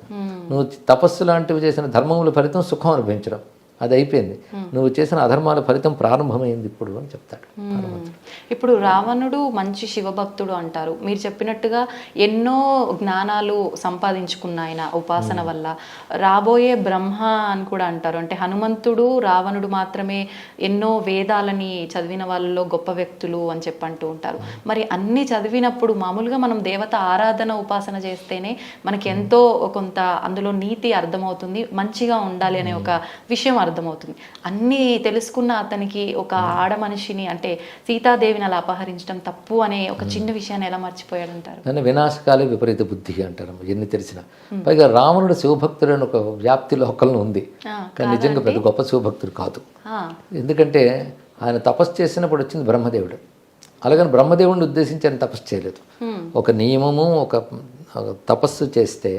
నువ్వు తపస్సు లాంటివి చేసిన ధర్మముల ఫలితం సుఖం అనుభవించడం, అది అయిపోయింది. నువ్వు చేసిన అధర్మాల ఫలితం ప్రారంభమైంది ఇప్పుడు అని చెప్తాడు హనుమంతుడు. ఇప్పుడు రావణుడు మంచి శివభక్తుడు అంటారు. మీరు చెప్పినట్టుగా ఎన్నో జ్ఞానాలు సంపాదించుకున్న ఆయన ఉపాసన వల్ల. రాబోయే బ్రహ్మ అని కూడా అంటారు. అంటే హనుమంతుడు రావణుడు మాత్రమే ఎన్నో వేదాలని చదివిన వాళ్ళలో గొప్ప వ్యక్తులు అని చెప్పంటూ ఉంటారు. మరి అన్ని చదివినప్పుడు మామూలుగా మనం దేవత ఆరాధన ఉపాసన చేస్తేనే మనకి ఎంతో కొంత అందులో నీతి అర్థమవుతుంది, మంచిగా ఉండాలి అనే ఒక విషయం అర్థమవుతుంది. అన్నీ తెలుసుకున్న అతనికి ఒక ఆడ మనిషిని అంటే సీతాదేవిని అలా అపహరించడం తప్పు అనే ఒక చిన్న విషయాన్ని ఎలా మర్చిపోయాడంటారు? దాన్ని వినాశకాలే విపరీత బుద్ధి అంటారు ఎన్ని తెలిసిన. పైగా రావణుడు శివభక్తుడు అని ఒక వ్యాప్తి లోకల్లో ఉంది, కానీ నిజంగా పెద్ద గొప్ప శివభక్తుడు కాదు. ఎందుకంటే ఆయన తపస్సు చేసినప్పుడు వచ్చింది బ్రహ్మదేవుడు. అలాగని బ్రహ్మదేవుడిని ఉద్దేశించి ఆయన తపస్సు చేయలేదు. ఒక నియమము, ఒక తపస్సు చేస్తే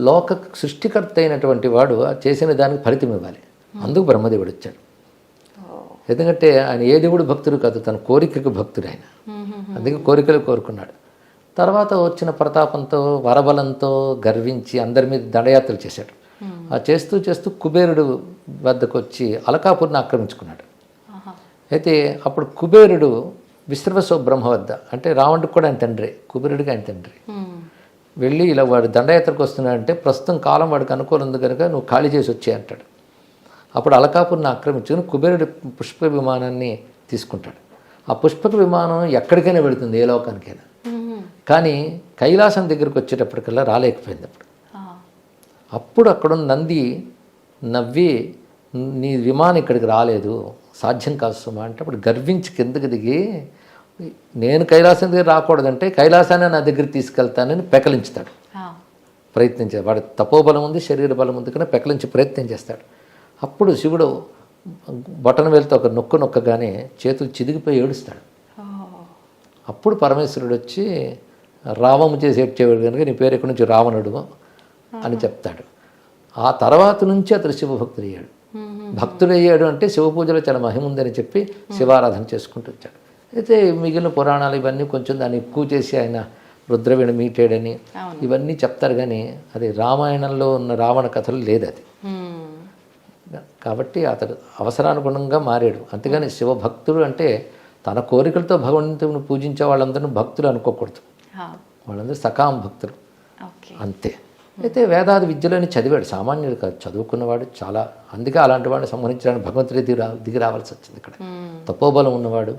లోక సృష్టికర్త అయినటువంటి వాడు చేసిన దానికి ఫలితం ఇవ్వాలి. అందుకు బ్రహ్మదేవుడు వచ్చాడు. ఎందుకంటే ఆయన ఏ దేవుడు భక్తుడు కాదు, తన కోరికకు భక్తుడు ఆయన. అందుకే కోరికలు కోరుకున్నాడు. తర్వాత వచ్చిన ప్రతాపంతో వరబలంతో గర్వించి అందరి మీద దండయాత్రలు చేశాడు. ఆ చేస్తూ చేస్తూ కుబేరుడు వద్దకు వచ్చి అలకాపురిని ఆక్రమించుకున్నాడు. అయితే అప్పుడు కుబేరుడు విశ్రవసో బ్రహ్మ వద్ద, అంటే రావణుడికి కూడా ఆయన తండ్రి, కుబేరుడికి ఆయన తండ్రి, వెళ్ళి ఇలా వాడు దండయాత్రకు వస్తున్నాడంటే ప్రస్తుతం కాలం వాడికి అనుకూలం ఉంది కనుక నువ్వు ఖాళీ చేసి వచ్చే అంటాడు. అప్పుడు అలకాపురిని ఆక్రమించుకుని కుబేరుడి పుష్పక విమానాన్ని తీసుకుంటాడు. ఆ పుష్పక విమానం ఎక్కడికైనా వెళుతుంది, ఏ లోకానికైనా. కానీ కైలాసం దగ్గరికి వచ్చేటప్పటికల్లా రాలేకపోయింది. అప్పుడు అక్కడున్న నంది నవ్వి, నీ విమానం ఇక్కడికి రాలేదు, సాధ్యం కాదు సుమా అంటే, అప్పుడు గర్వించి కిందకి దిగి, నేను కైలాసం దగ్గర రాకూడదంటే కైలాసాన్ని నా దగ్గర తీసుకెళ్తానని పెకలించుతాడు. ప్రయత్నించాడు. వాడి తపోబలం ఉంది, శరీర బలం ఉంది కానీ పెకలించి ప్రయత్నం చేస్తాడు. అప్పుడు శివుడు బొటన వేలుతో ఒక నొక్కగానే చేతులు చిదిగిపోయి ఏడుస్తాడు. అప్పుడు పరమేశ్వరుడు వచ్చి రావము చేసి ఏడ్చేవాడు కనుక నీ పేరు ఎక్కడి నుంచి రావణుడు అని చెప్తాడు. ఆ తర్వాత నుంచి అతడు శివభక్తుడు అయ్యాడు. భక్తుడు అయ్యాడు అంటే శివ పూజలో చాలా మహిమ ఉందని చెప్పి శివారాధన చేసుకుంటూ వచ్చాడు. అయితే మిగిలిన పురాణాలు ఇవన్నీ కొంచెం దాన్ని ఎక్కువ చేసి ఆయన రుద్రవీణ మీటాడని ఇవన్నీ చెప్తారు, కానీ అది రామాయణంలో ఉన్న రావణ కథలు లేదు అది. కాబట్టి అతడు అవసరానుగుణంగా మారాడు. అంతేగాని శివభక్తుడు అంటే తన కోరికలతో భగవంతుని పూజించే వాళ్ళందరినీ భక్తులు అనుకోకూడదు. వాళ్ళందరూ సకామ భక్తులు అంతే. అయితే వేదాది విద్యలోని చదివాడు, సామాన్యుడు కాదు, చదువుకున్నవాడు చాలా. అందుకే అలాంటి వాడిని సంహరించడానికి భగవంతుడి దిగి రావాల్సి వచ్చింది. ఇక్కడ తపోబలం ఉన్నవాడు,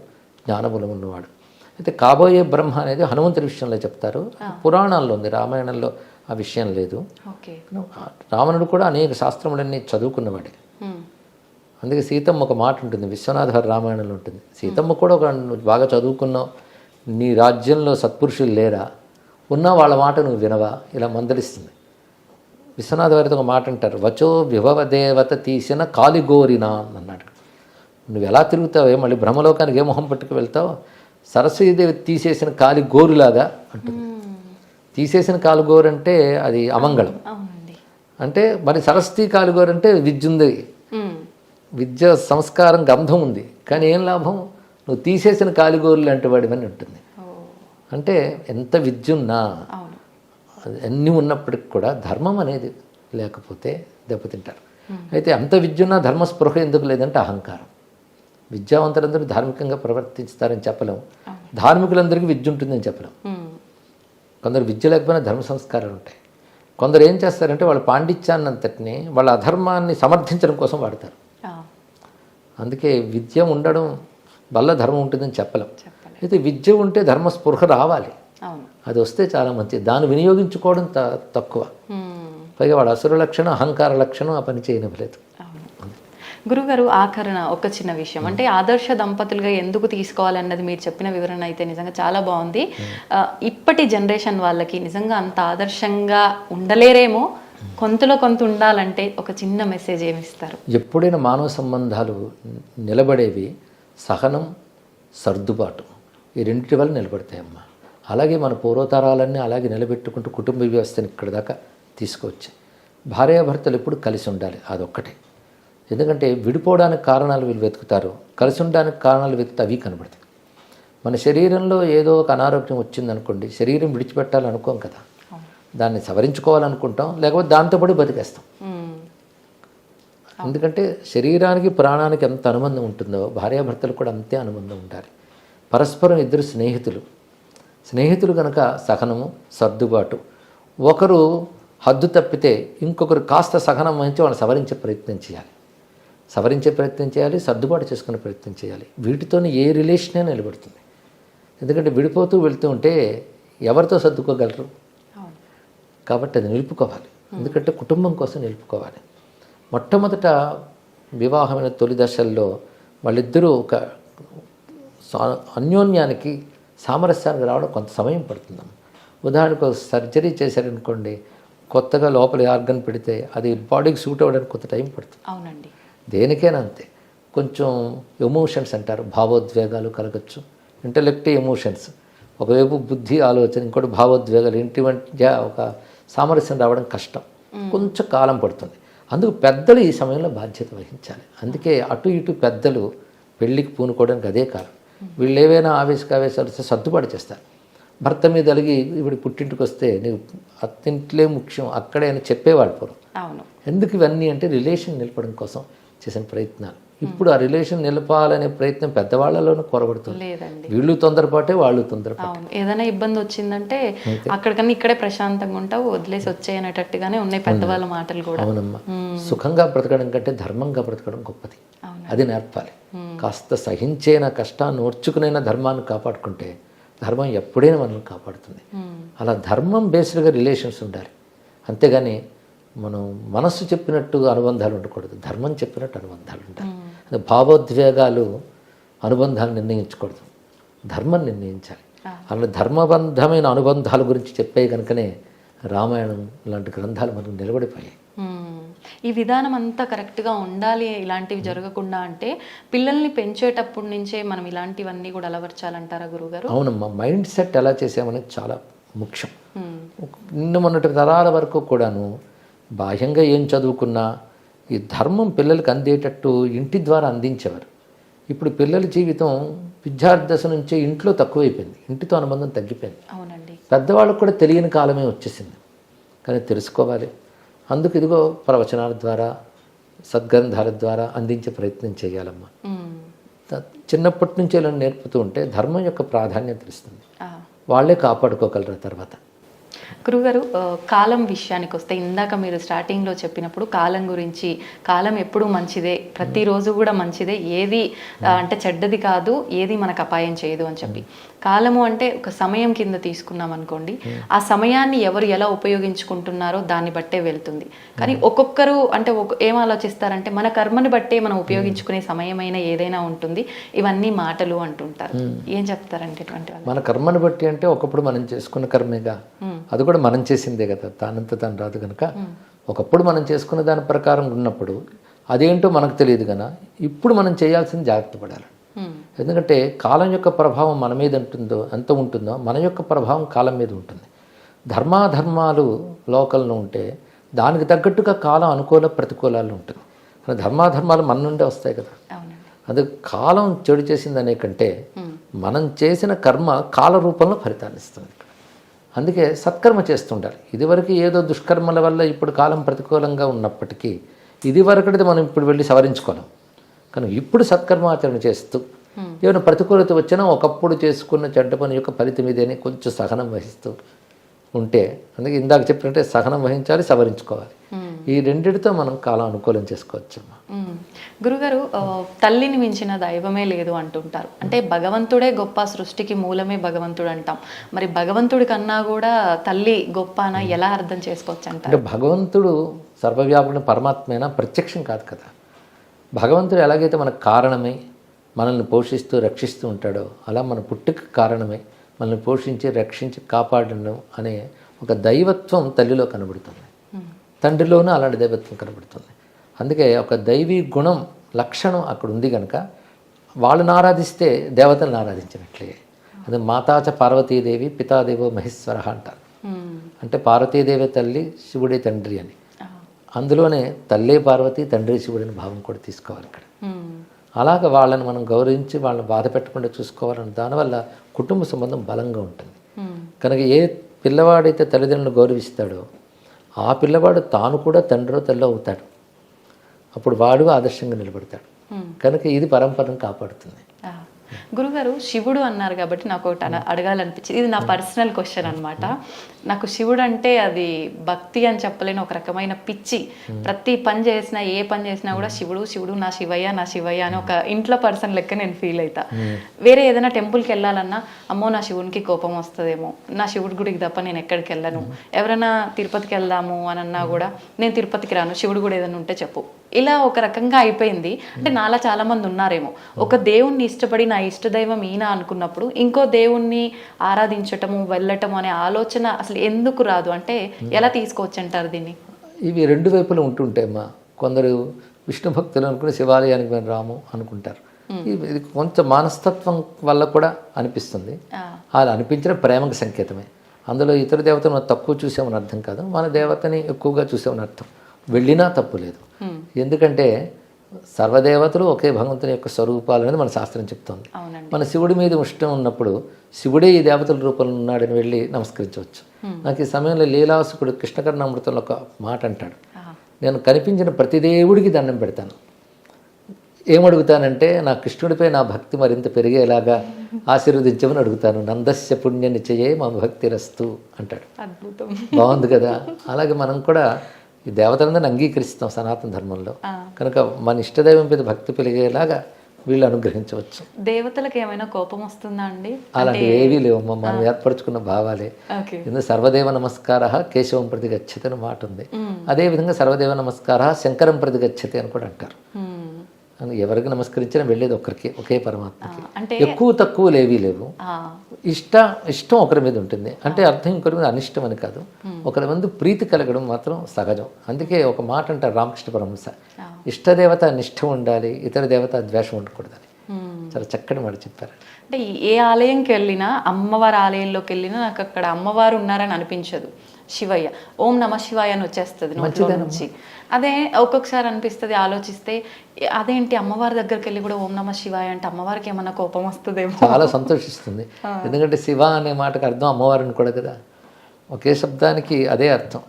జ్ఞానబలం ఉన్నవాడు. అయితే కాబోయే బ్రహ్మ అనేది హనుమంతుడి విషయంలో చెప్తారు, పురాణాల్లో ఉంది, రామాయణంలో ఆ విషయం లేదు. రావణుడు కూడా అనేక శాస్త్రములన్నీ చదువుకున్నవాడే. అందుకే సీతమ్మ ఒక మాట ఉంటుంది, విశ్వనాథ రామాయణంలో ఉంటుంది. సీతమ్మ కూడా ఒక బాగా చదువుకున్నావు, నీ రాజ్యంలో సత్పురుషులు లేరా, ఉన్నా వాళ్ళ మాట నువ్వు వినవా, ఇలా మందలిస్తుంది. విశ్వనాథ వారితో ఒక మాట అంటారు, వచో విభవ దేవత తీసిన కాలిగోరినా అన్నాడు. నువ్వు ఎలా తిరుగుతావే, మళ్ళీ బ్రహ్మలోకానికి ఏ మొహం పట్టుకు వెళ్తావు, సరస్వతీదేవి తీసేసిన కాలిగోరులాగా అంటుంది. తీసేసిన కాలుగోరు అంటే అది అమంగళం. అంటే మరి సరస్వతి కాలుగోరు అంటే విద్య ఉంది, విద్య సంస్కారం గంధం ఉంది, కానీ ఏం లాభం, నువ్వు తీసేసిన కాలిగోరులు లాంటి వాడివని ఉంటుంది. అంటే ఎంత విద్య ఉన్నా అన్నీ ఉన్నప్పటికి కూడా ధర్మం అనేది లేకపోతే దెబ్బతింటారు. అయితే అంత విద్య ఉన్నా ధర్మస్పృహ ఎందుకు లేదంటే అహంకారం. విద్యావంతులందరూ ధార్మికంగా ప్రవర్తిస్తారని చెప్పలేం, ధార్మికులందరికీ విద్య ఉంటుందని చెప్పలేం. కొందరు విద్య లేకపోయినా ధర్మ సంస్కారాలు ఉంటాయి. కొందరు ఏం చేస్తారంటే వాళ్ళ పాండిత్యాన్ని అంతటిని వాళ్ళ అధర్మాన్ని సమర్థించడం కోసం వాడతారు. అందుకే విద్య ఉండడం వల్ల ధర్మం ఉంటుందని చెప్పలేం. అయితే విద్య ఉంటే ధర్మస్పృహ రావాలి, అది వస్తే చాలా మంచిది. దాన్ని వినియోగించుకోవడం తక్కువ. పైగా వాడు అసుర లక్షణం, అహంకార లక్షణం, ఆ పని చేయనివ్వలేదు. గురుగారు, ఆఖరణ ఒక చిన్న విషయం, అంటే ఆదర్శ దంపతులుగా ఎందుకు తీసుకోవాలన్నది మీరు చెప్పిన వివరణ అయితే నిజంగా చాలా బాగుంది. ఇప్పటి జనరేషన్ వాళ్ళకి నిజంగా అంత ఆదర్శంగా ఉండలేరేమో, కొంతలో కొంత ఉండాలంటే ఒక చిన్న మెసేజ్ ఏమిస్తారు? ఎప్పుడైనా మానవ సంబంధాలు నిలబడేవి సహనం, సర్దుబాటు, ఈ రెండింటి వల్ల నిలబడతాయమ్మా. అలాగే మన పూర్వతరాలన్నీ అలాగే నిలబెట్టుకుంటూ కుటుంబ వ్యవస్థని ఇక్కడ దాకా తీసుకొచ్చి భార్యాభర్తలు ఎప్పుడు కలిసి ఉండాలి, అదొక్కటే. ఎందుకంటే విడిపోవడానికి కారణాలు వీళ్ళు వెతుకుతారు, కలిసి ఉండడానికి కారణాలు వెతికితే అవి కనబడతాయి. మన శరీరంలో ఏదో ఒక అనారోగ్యం వచ్చిందనుకోండి, శరీరం విడిచిపెట్టాలనుకోం కదా, దాన్ని సవరించుకోవాలనుకుంటాం, లేకపోతే దాంతోపాటు బతికేస్తాం. ఎందుకంటే శరీరానికి ప్రాణానికి ఎంత అనుబంధం ఉంటుందో భార్యాభర్తలు కూడా అంతే అనుబంధం ఉండాలి. పరస్పరం ఇద్దరు స్నేహితులు కనుక సహనము, సర్దుబాటు. ఒకరు హద్దు తప్పితే ఇంకొకరు కాస్త సహనం వహించి వాళ్ళని సవరించే ప్రయత్నం చేయాలి, సర్దుబాటు చేసుకునే ప్రయత్నం చేయాలి. వీటితోనే ఏ రిలేషనే నిలబడుతుంది. ఎందుకంటే విడిపోతూ వెళ్తూ ఉంటే ఎవరితో సర్దుకోగలరు? కాబట్టి అది నిలుపుకోవాలి. ఎందుకంటే కుటుంబం కోసం నిలుపుకోవాలి. మొట్టమొదట వివాహమైన తొలి దశల్లో వాళ్ళిద్దరూ ఒక అన్యోన్యానికి, సామరస్యానికి రావడం కొంత సమయం పడుతుందమ్మ. ఉదాహరణకు సర్జరీ చేశారనుకోండి, కొత్తగా లోపల ఆర్గన్ పెడితే అది బాడీకి సూట్ అవ్వడానికి కొంత టైం పడుతుంది. అవునండి. దేనికైనా అంతే. కొంచెం ఎమోషన్స్ అంటారు, భావోద్వేగాలు కలగచ్చు. ఇంటలెక్ట్, ఎమోషన్స్, ఒకవైపు బుద్ధి, ఆలోచన, ఇంకోటి భావోద్వేగాలు, ఇంటి మధ్య ఒక సామరస్యం రావడం కష్టం, కొంచెం కాలం పడుతుంది. అందుకు పెద్దలు ఈ సమయంలో బాధ్యత వహించాలి. అందుకే అటు ఇటు పెద్దలు పెళ్ళికి పూనుకోవడానికి అదే కారణం. వీళ్ళు ఏవైనా ఆవేశాలు వస్తే సర్దుబాటు చేస్తారు. భర్త మీద అలిగి ఇప్పుడు పుట్టింటికి వస్తే నీవు అత్తింట్లే ముఖ్యం అక్కడే అని చెప్పేవాడు పూర్వం. ఎందుకు ఇవన్నీ అంటే రిలేషన్ నిలపడం కోసం చేసిన ప్రయత్నాలు. ఇప్పుడు ఆ రిలేషన్ నిలపాలనే ప్రయత్నం పెద్దవాళ్ళలోనూ కొరబడుతుంది. వీళ్ళు తొందరపాటే, వాళ్ళు తొందరపాటు. ఏదైనా ఇబ్బంది వచ్చిందంటే అక్కడికన్నా ఇక్కడే ప్రశాంతంగా ఉంటావు, వదిలేసి వచ్చేయనేటట్టుగానే ఉన్నాయి పెద్దవాళ్ళ మాటలు కూడా. అవునమ్మా. సుఖంగా బ్రతకడం కంటే ధర్మంగా బ్రతకడం గొప్పది. అది నేర్పాలి. కాస్త సహించేన కష్టాన్ని ఓర్చుకునైనా ధర్మాన్ని కాపాడుకుంటే ధర్మం ఎప్పుడైనా మనల్ని కాపాడుతుంది. అలా ధర్మం బేస్డ్గా రిలేషన్స్ ఉండాలి. అంతేగాని మనం మనస్సు చెప్పినట్టు అనుబంధాలు ఉండకూడదు, ధర్మం చెప్పినట్టు అనుబంధాలు ఉండాలి. భావోద్వేగాలు అనుబంధాలు నిర్ణయించకూడదు, ధర్మం నిర్ణయించాలి. అలా ధర్మబంధమైన అనుబంధాల గురించి చెప్పే కనుకనే రామాయణం లాంటి గ్రంథాలు మనకు నిలబడిపోయాయి. ఈ విధానం అంతా కరెక్ట్గా ఉండాలి, ఇలాంటివి జరగకుండా అంటే పిల్లల్ని పెంచేటప్పటి నుంచే మనం ఇలాంటివన్నీ కూడా అలవర్చాలంటారా గురుగారు? అవునమ్మా. మైండ్ సెట్ ఎలా చేసామనేది చాలా ముఖ్యం. నిన్న మొన్నటి తరాల వరకు కూడాను బాహ్యంగా ఏం చదువుకున్నా ఈ ధర్మం పిల్లలకు అందేటట్టు ఇంటి ద్వారా అందించేవారు. ఇప్పుడు పిల్లల జీవితం విద్యార్థి దశ నుంచే ఇంట్లో తక్కువైపోయింది, ఇంటితో అనుబంధం తగ్గిపోయింది. అవునండి. పెద్దవాళ్ళకు కూడా తెలియని కాలమే వచ్చేసింది. కానీ తెలుసుకోవాలి. అందుకు ఇదిగో ప్రవచనాల ద్వారా, సద్గ్రంథాల ద్వారా అందించే ప్రయత్నం చేయాలమ్మా. చిన్నప్పటి నుంచి ఇలా నేర్పుతూ ఉంటే ధర్మం యొక్క ప్రాధాన్యత తెలుస్తుంది, వాళ్ళే కాపాడుకోగలరు తర్వాత. గురుగారు, కాలం విషయానికి వస్తే ఇందాక మీరు స్టార్టింగ్లో చెప్పినప్పుడు కాలం గురించి, కాలం ఎప్పుడూ మంచిదే, ప్రతిరోజు కూడా మంచిదే, ఏది అంటే చెడ్డది కాదు, ఏది మనకు అపాయం చేయదు అని చెప్పి. కాలము అంటే ఒక సమయం కింద తీసుకున్నాం అనుకోండి, ఆ సమయాన్ని ఎవరు ఎలా ఉపయోగించుకుంటున్నారో దాన్ని బట్టే వెళ్తుంది. కానీ ఒక్కొక్కరు అంటే ఏం ఆలోచిస్తారంటే మన కర్మని బట్టే మనం ఉపయోగించుకునే సమయమైనా ఏదైనా ఉంటుంది, ఇవన్నీ మాటలు అంటుంటారు. ఏం చెప్తారంటే ఇటువంటి వాళ్ళు? మన కర్మని బట్టి అంటే ఒకప్పుడు మనం చేసుకున్న కర్మేగా, అది కూడా మనం చేసిందే కదా, తానంతా తాను రాదు కనుక ఒకప్పుడు మనం చేసుకున్న దాని ప్రకారం ఉన్నప్పుడు అదేంటో మనకు తెలియదు కనుక ఇప్పుడు మనం చేయాల్సింది జాగ్రత్త పడాలి. ఎందుకంటే కాలం యొక్క ప్రభావం మన మీద ఎంత ఉంటుందో మన యొక్క ప్రభావం కాలం మీద ఉంటుంది. ధర్మాధర్మాలు లోకల్లో ఉంటే దానికి తగ్గట్టుగా కాలం అనుకూల ప్రతికూలాలు ఉంటుంది. ధర్మాధర్మాలు మన నుండే వస్తాయి కదా. అది కాలం చెడు చేసిందనే కంటే మనం చేసిన కర్మ కాల రూపంలో ఫలితాన్ని ఇస్తుంది. అందుకే సత్కర్మ చేస్తుండాలి. ఇదివరకు ఏదో దుష్కర్మల వల్ల ఇప్పుడు కాలం ప్రతికూలంగా ఉన్నప్పటికీ ఇదివరకటిది మనం ఇప్పుడు వెళ్ళి సవరించుకోలేం. కానీ ఇప్పుడు సత్కర్మాచరణ చేస్తూ ఏమైనా ప్రతికూలత వచ్చినా ఒకప్పుడు చేసుకున్న చెడ్డ పని యొక్క ఫలితం ఇదేని కొంచెం సహనం వహిస్తూ ఉంటే, అందుకే ఇందాక చెప్పినట్టే సహనం వహించాలి, సవరించుకోవాలి. ఈ రెండిటితో మనం కాలం అనుకూలం చేసుకోవచ్చమ్మా. గురుగారు, తల్లిని మించిన దైవమే లేదు అంటుంటారు. అంటే భగవంతుడే గొప్ప, సృష్టికి మూలమే భగవంతుడు అంటాం. మరి భగవంతుడి కన్నా కూడా తల్లి గొప్ప అని ఎలా అర్థం చేసుకోవచ్చు అంటారు? అంటే భగవంతుడు సర్వవ్యాపుని పరమాత్మైనా ప్రత్యక్షం కాదు కదా. భగవంతుడు ఎలాగైతే మనకు కారణమై మనల్ని పోషిస్తూ రక్షిస్తూ ఉంటాడో అలా మన పుట్టుక కారణమై మనల్ని పోషించి రక్షించి కాపాడడం అనే ఒక దైవత్వం తల్లిలో కనబడుతుంది, తండ్రిలోనూ అలాంటి దైవత్వం కనబడుతుంది. అందుకే ఒక దైవీ గుణం లక్షణం అక్కడ ఉంది కనుక వాళ్ళని ఆరాధిస్తే దేవతలను ఆరాధించినట్లే. అది మాతాచ పార్వతీదేవి పితాదేవో మహేశ్వర అంటారు. అంటే పార్వతీదేవి తల్లి, శివుడే తండ్రి అని. అందులోనే తల్లే పార్వతి, తండ్రి శివుడిని భావం కూడా తీసుకోవాలి ఇక్కడ. అలాగ వాళ్ళని మనం గౌరవించి వాళ్ళని బాధ పెట్టకుండా చూసుకోవాలని, దానివల్ల కుటుంబ సంబంధం బలంగా ఉంటుంది. కనుక ఏ పిల్లవాడైతే తల్లిదండ్రులను గౌరవిస్తాడో ఆ పిల్లవాడు తాను కూడా తండ్రో తల్లో అవుతాడు. అప్పుడు వాడు ఆదర్శంగా నిలబడతాడు. కనుక ఇది పరంపరను కాపాడుతుంది. గురుగారు శివుడు అన్నారు కాబట్టి నాకు ఒకటి అడగాలనిపించింది. ఇది నా పర్సనల్ క్వశ్చన్ అనమాట. నాకు శివుడు అంటే అది భక్తి అని చెప్పలేని ఒక రకమైన పిచ్చి. ప్రతి పని చేసినా, ఏ పని చేసినా కూడా శివుడు శివుడు, నా శివయ్య నా శివయ్య అని ఒక ఇంట్లో పర్సన్ లెక్క నేను ఫీల్ అవుతా. వేరే ఏదైనా టెంపుల్కి వెళ్ళాలన్నా అమ్మో నా శివునికి కోపం వస్తుందేమో, నా శివుడి గుడికి తప్ప నేను ఎక్కడికి వెళ్ళను. ఎవరైనా తిరుపతికి వెళ్దాము అని అన్నా కూడా నేను తిరుపతికి రాను, శివుడు కూడా ఏదైనా ఉంటే చెప్పు. ఇలా ఒక రకంగా అయిపోయింది. అంటే నాలా చాలా మంది ఉన్నారేమో, ఒక దేవుణ్ణి ఇష్టపడి నా ఇష్టదైవం ఈయన అనుకున్నప్పుడు ఇంకో దేవుణ్ణి ఆరాధించటము వెళ్ళటము అనే ఆలోచన అసలు ఎందుకు రాదు? అంటే ఎలా తీసుకోవచ్చు అంటారు దీన్ని? ఇవి రెండు వైపులు ఉంటుంటాయమ్మా. కొందరు విష్ణు భక్తులు అనుకుని శివాలయానికి మేము రాము అనుకుంటారు. ఇది కొంచెం మనస్తత్వం వల్ల కూడా అనిపిస్తుంది. అలా అనిపించిన ప్రేమకు సంకేతమే. అందులో ఇతర దేవతను తక్కువ చూసామని అర్థం కాదు, మన దేవతని ఎక్కువగా చూసామని అర్థం. వెళ్ళినా తప్పు లేదు. ఎందుకంటే సర్వదేవతలు ఒకే భగవంతుని యొక్క స్వరూపాలు అనేది మన శాస్త్రం చెప్తోంది. మన శివుడి మీద ఇష్టం ఉన్నప్పుడు శివుడే ఈ దేవతల రూపంలో ఉన్నాడని వెళ్ళి నమస్కరించవచ్చు. నాకు ఈ సమయంలో లీలాసుకుడు కృష్ణకర్ణామృతంలో ఒక మాట అంటాడు, నేను కనిపించిన ప్రతి దేవుడికి దండం పెడతాను. ఏమడుగుతానంటే నా కృష్ణుడిపై నా భక్తి మరింత పెరిగేలాగా ఆశీర్వదించమని అడుగుతాను. నందస్య పుణ్య నిశ్చయే మా భక్తి రస్తు అంటాడు. అద్భుతం, బాగుంది కదా. అలాగే మనం కూడా ఈ దేవతలందరిని అంగీకరిస్తాం సనాతన ధర్మంలో. కనుక మన ఇష్టదైవం మీద భక్తి పెరిగేలాగా వీళ్ళు అనుగ్రహించవచ్చు. దేవతలకు ఏమైనా కోపం వస్తుందా అండి? అలాంటివి ఏవీ లేవమ్మా, మనం ఏర్పరచుకున్న భావాలే. ఎందుకు సర్వదేవ నమస్కార కేశవం ప్రతి గచ్చతి అని మాట ఉంది. అదేవిధంగా సర్వదేవ నమస్కార శంకరం ప్రతి గచ్చతి అని కూడా అంటారు. ఎవరికి నమస్కరించినా వెళ్ళేది ఒక్కరికి, ఒకే పరమాత్మకి. అంటే ఎక్కువ తక్కువలు ఏవీ లేవు. ఇష్టం ఒకరి మీద ఉంటుంది. అంటే అర్థం ఇంకొకరి మీద అనిష్టం అని కాదు, ఒకరి మంది ప్రీతి కలగడం మాత్రం సహజం. అందుకే ఒక మాట అంటారు రామకృష్ణ పరమహంస, ఇష్టదేవత నిష్ఠ ఉండాలి, ఇతర దేవత ద్వేషం ఉండకూడదని. చాలా చక్కటి మాట చెప్పారు. అంటే ఏ ఆలయంకి వెళ్ళినా, అమ్మవారి ఆలయంలోకి వెళ్ళినా నాకు అక్కడ అమ్మవారు ఉన్నారని అనిపించదు. శివయ్య ఓం నమ శివాయ అని వచ్చేస్తుంది నోట్లో నుంచి. అదే ఒక్కొక్కసారి అనిపిస్తుంది ఆలోచిస్తే, అదేంటి అమ్మవారి దగ్గరికి వెళ్ళి కూడా ఓం నమ శివాయ అంటే అమ్మవారికి ఏమన్నా కోపం వస్తుందేమో. చాలా సంతోషిస్తుంది. ఎందుకంటే శివ అనే మాటకు అర్థం అమ్మవారిని కూడా కదా, ఒకే శబ్దానికి అదే అర్థం.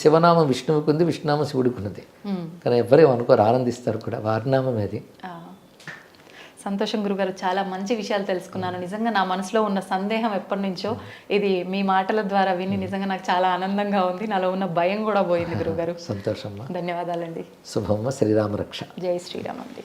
శివనామం విష్ణువుకి ఉంది, విష్ణునామం శివుడికి ఉన్నది. కానీ ఎవరేమో అనుకోరు, ఆనందిస్తారు కూడా. వారి నామం అది. సంతోషం గురుగారు, చాలా మంచి విషయాలు తెలుసుకున్నాను. నిజంగా నా మనసులో ఉన్న సందేహం ఎప్పటి నుంచో ఇది మీ మాటల ద్వారా విని నిజంగా నాకు చాలా ఆనందంగా ఉంది. నాలో ఉన్న భయం కూడా పోయింది గురుగారు. సంతోషం. ధన్యవాదాలండి. శుభమ్మ. శ్రీరామ రక్ష. జై శ్రీరామ్ అండి.